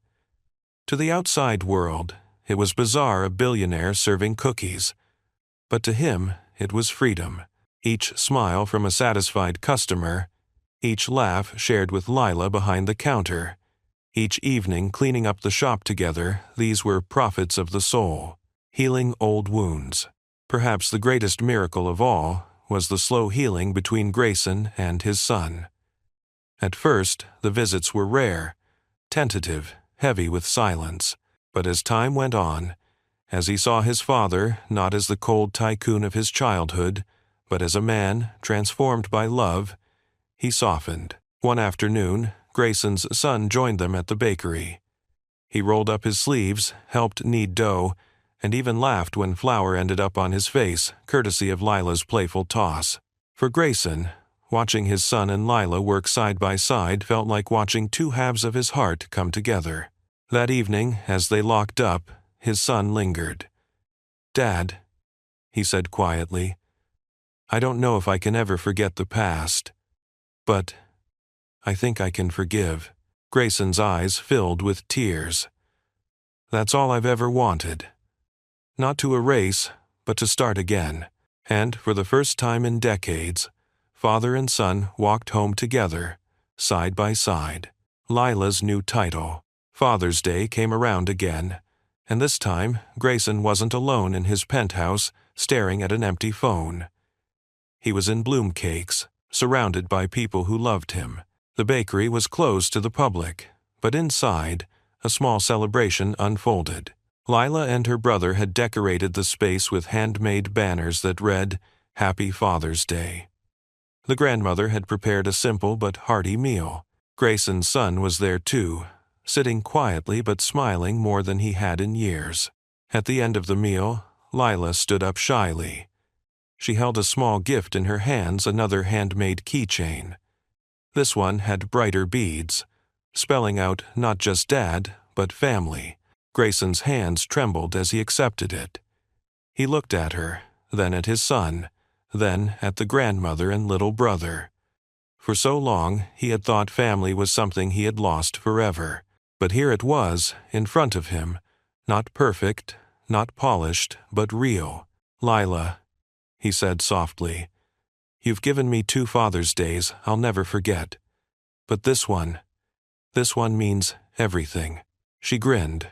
S1: To the outside world, it was bizarre a billionaire serving cookies. But to him, it was freedom. Each smile from a satisfied customer, each laugh shared with Lila behind the counter, each evening cleaning up the shop together, these were profits of the soul, healing old wounds. Perhaps the greatest miracle of all was the slow healing between Grayson and his son. At first, the visits were rare, tentative, heavy with silence. But as time went on, as he saw his father not as the cold tycoon of his childhood, but as a man transformed by love, he softened. One afternoon, Grayson's son joined them at the bakery. He rolled up his sleeves, helped knead dough, and even laughed when flour ended up on his face, courtesy of Lila's playful toss. For Grayson, watching his son and Lila work side by side felt like watching two halves of his heart come together. That evening, as they locked up, his son lingered. "Dad," he said quietly, "I don't know if I can ever forget the past. But I think I can forgive." Grayson's eyes filled with tears. "That's all I've ever wanted. Not to erase, but to start again." And for the first time in decades, father and son walked home together, side by side. Lila's new title, Father's Day, came around again, and this time Grayson wasn't alone in his penthouse staring at an empty phone. He was in Bloom Cakes, surrounded by people who loved him. The bakery was closed to the public, but inside, a small celebration unfolded. Lila and her brother had decorated the space with handmade banners that read, "Happy Father's Day." The grandmother had prepared a simple but hearty meal. Grayson's son was there too, sitting quietly but smiling more than he had in years. At the end of the meal, Lila stood up shyly. She held a small gift in her hands, another handmade keychain. This one had brighter beads, spelling out not just dad, but family. Grayson's hands trembled as he accepted it. He looked at her, then at his son, then at the grandmother and little brother. For so long, he had thought family was something he had lost forever. But here it was, in front of him, not perfect, not polished, but real. "Lila," he said softly, "you've given me 2 Father's Days I'll never forget. But this one means everything." She grinned.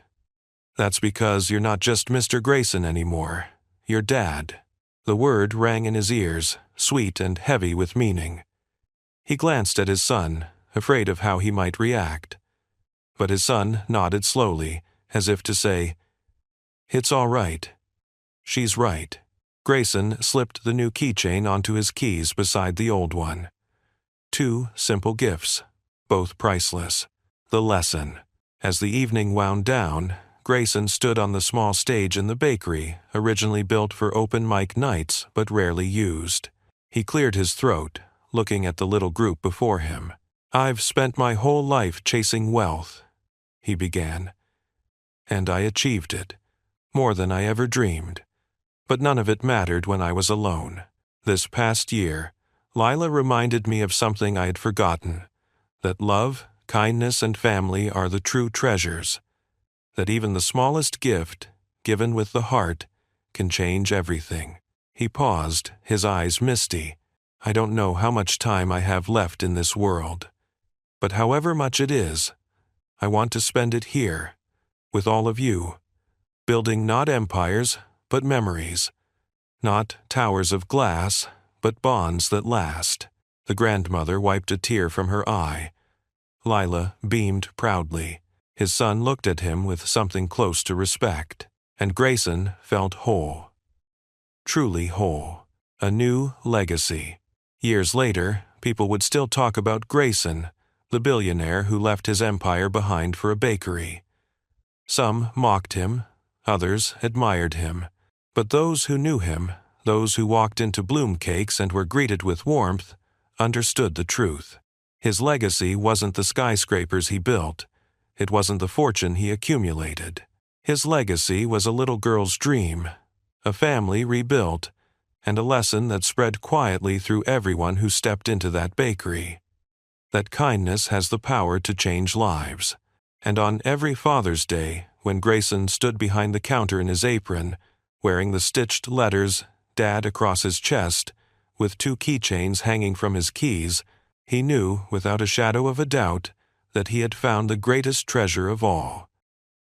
S1: "That's because you're not just Mr. Grayson anymore. You're Dad." The word rang in his ears, sweet and heavy with meaning. He glanced at his son, afraid of how he might react. But his son nodded slowly, as if to say, "It's all right. She's right." Grayson slipped the new keychain onto his keys beside the old one. 2 simple gifts, both priceless. The lesson. As the evening wound down, Grayson stood on the small stage in the bakery, originally built for open mic nights but rarely used. He cleared his throat, looking at the little group before him. "I've spent my whole life chasing wealth," he began. "And I achieved it, more than I ever dreamed. But none of it mattered when I was alone. This past year, Lila reminded me of something I had forgotten, that love, kindness, and family are the true treasures, that even the smallest gift, given with the heart, can change everything." He paused, his eyes misty. "I don't know how much time I have left in this world, but however much it is, I want to spend it here, with all of you, building not empires, but memories, not towers of glass, but bonds that last." The grandmother wiped a tear from her eye. Lila beamed proudly. His son looked at him with something close to respect, and Grayson felt whole. Truly whole. A new legacy. Years later, people would still talk about Grayson, the billionaire who left his empire behind for a bakery. Some mocked him, others admired him. But those who knew him, those who walked into Bloom Cakes and were greeted with warmth, understood the truth. His legacy wasn't the skyscrapers he built. It wasn't the fortune he accumulated. His legacy was a little girl's dream, a family rebuilt, and a lesson that spread quietly through everyone who stepped into that bakery. That kindness has the power to change lives. And on every Father's Day, when Grayson stood behind the counter in his apron, wearing the stitched letters, Dad, across his chest, with 2 keychains hanging from his keys, he knew, without a shadow of a doubt, that he had found the greatest treasure of all.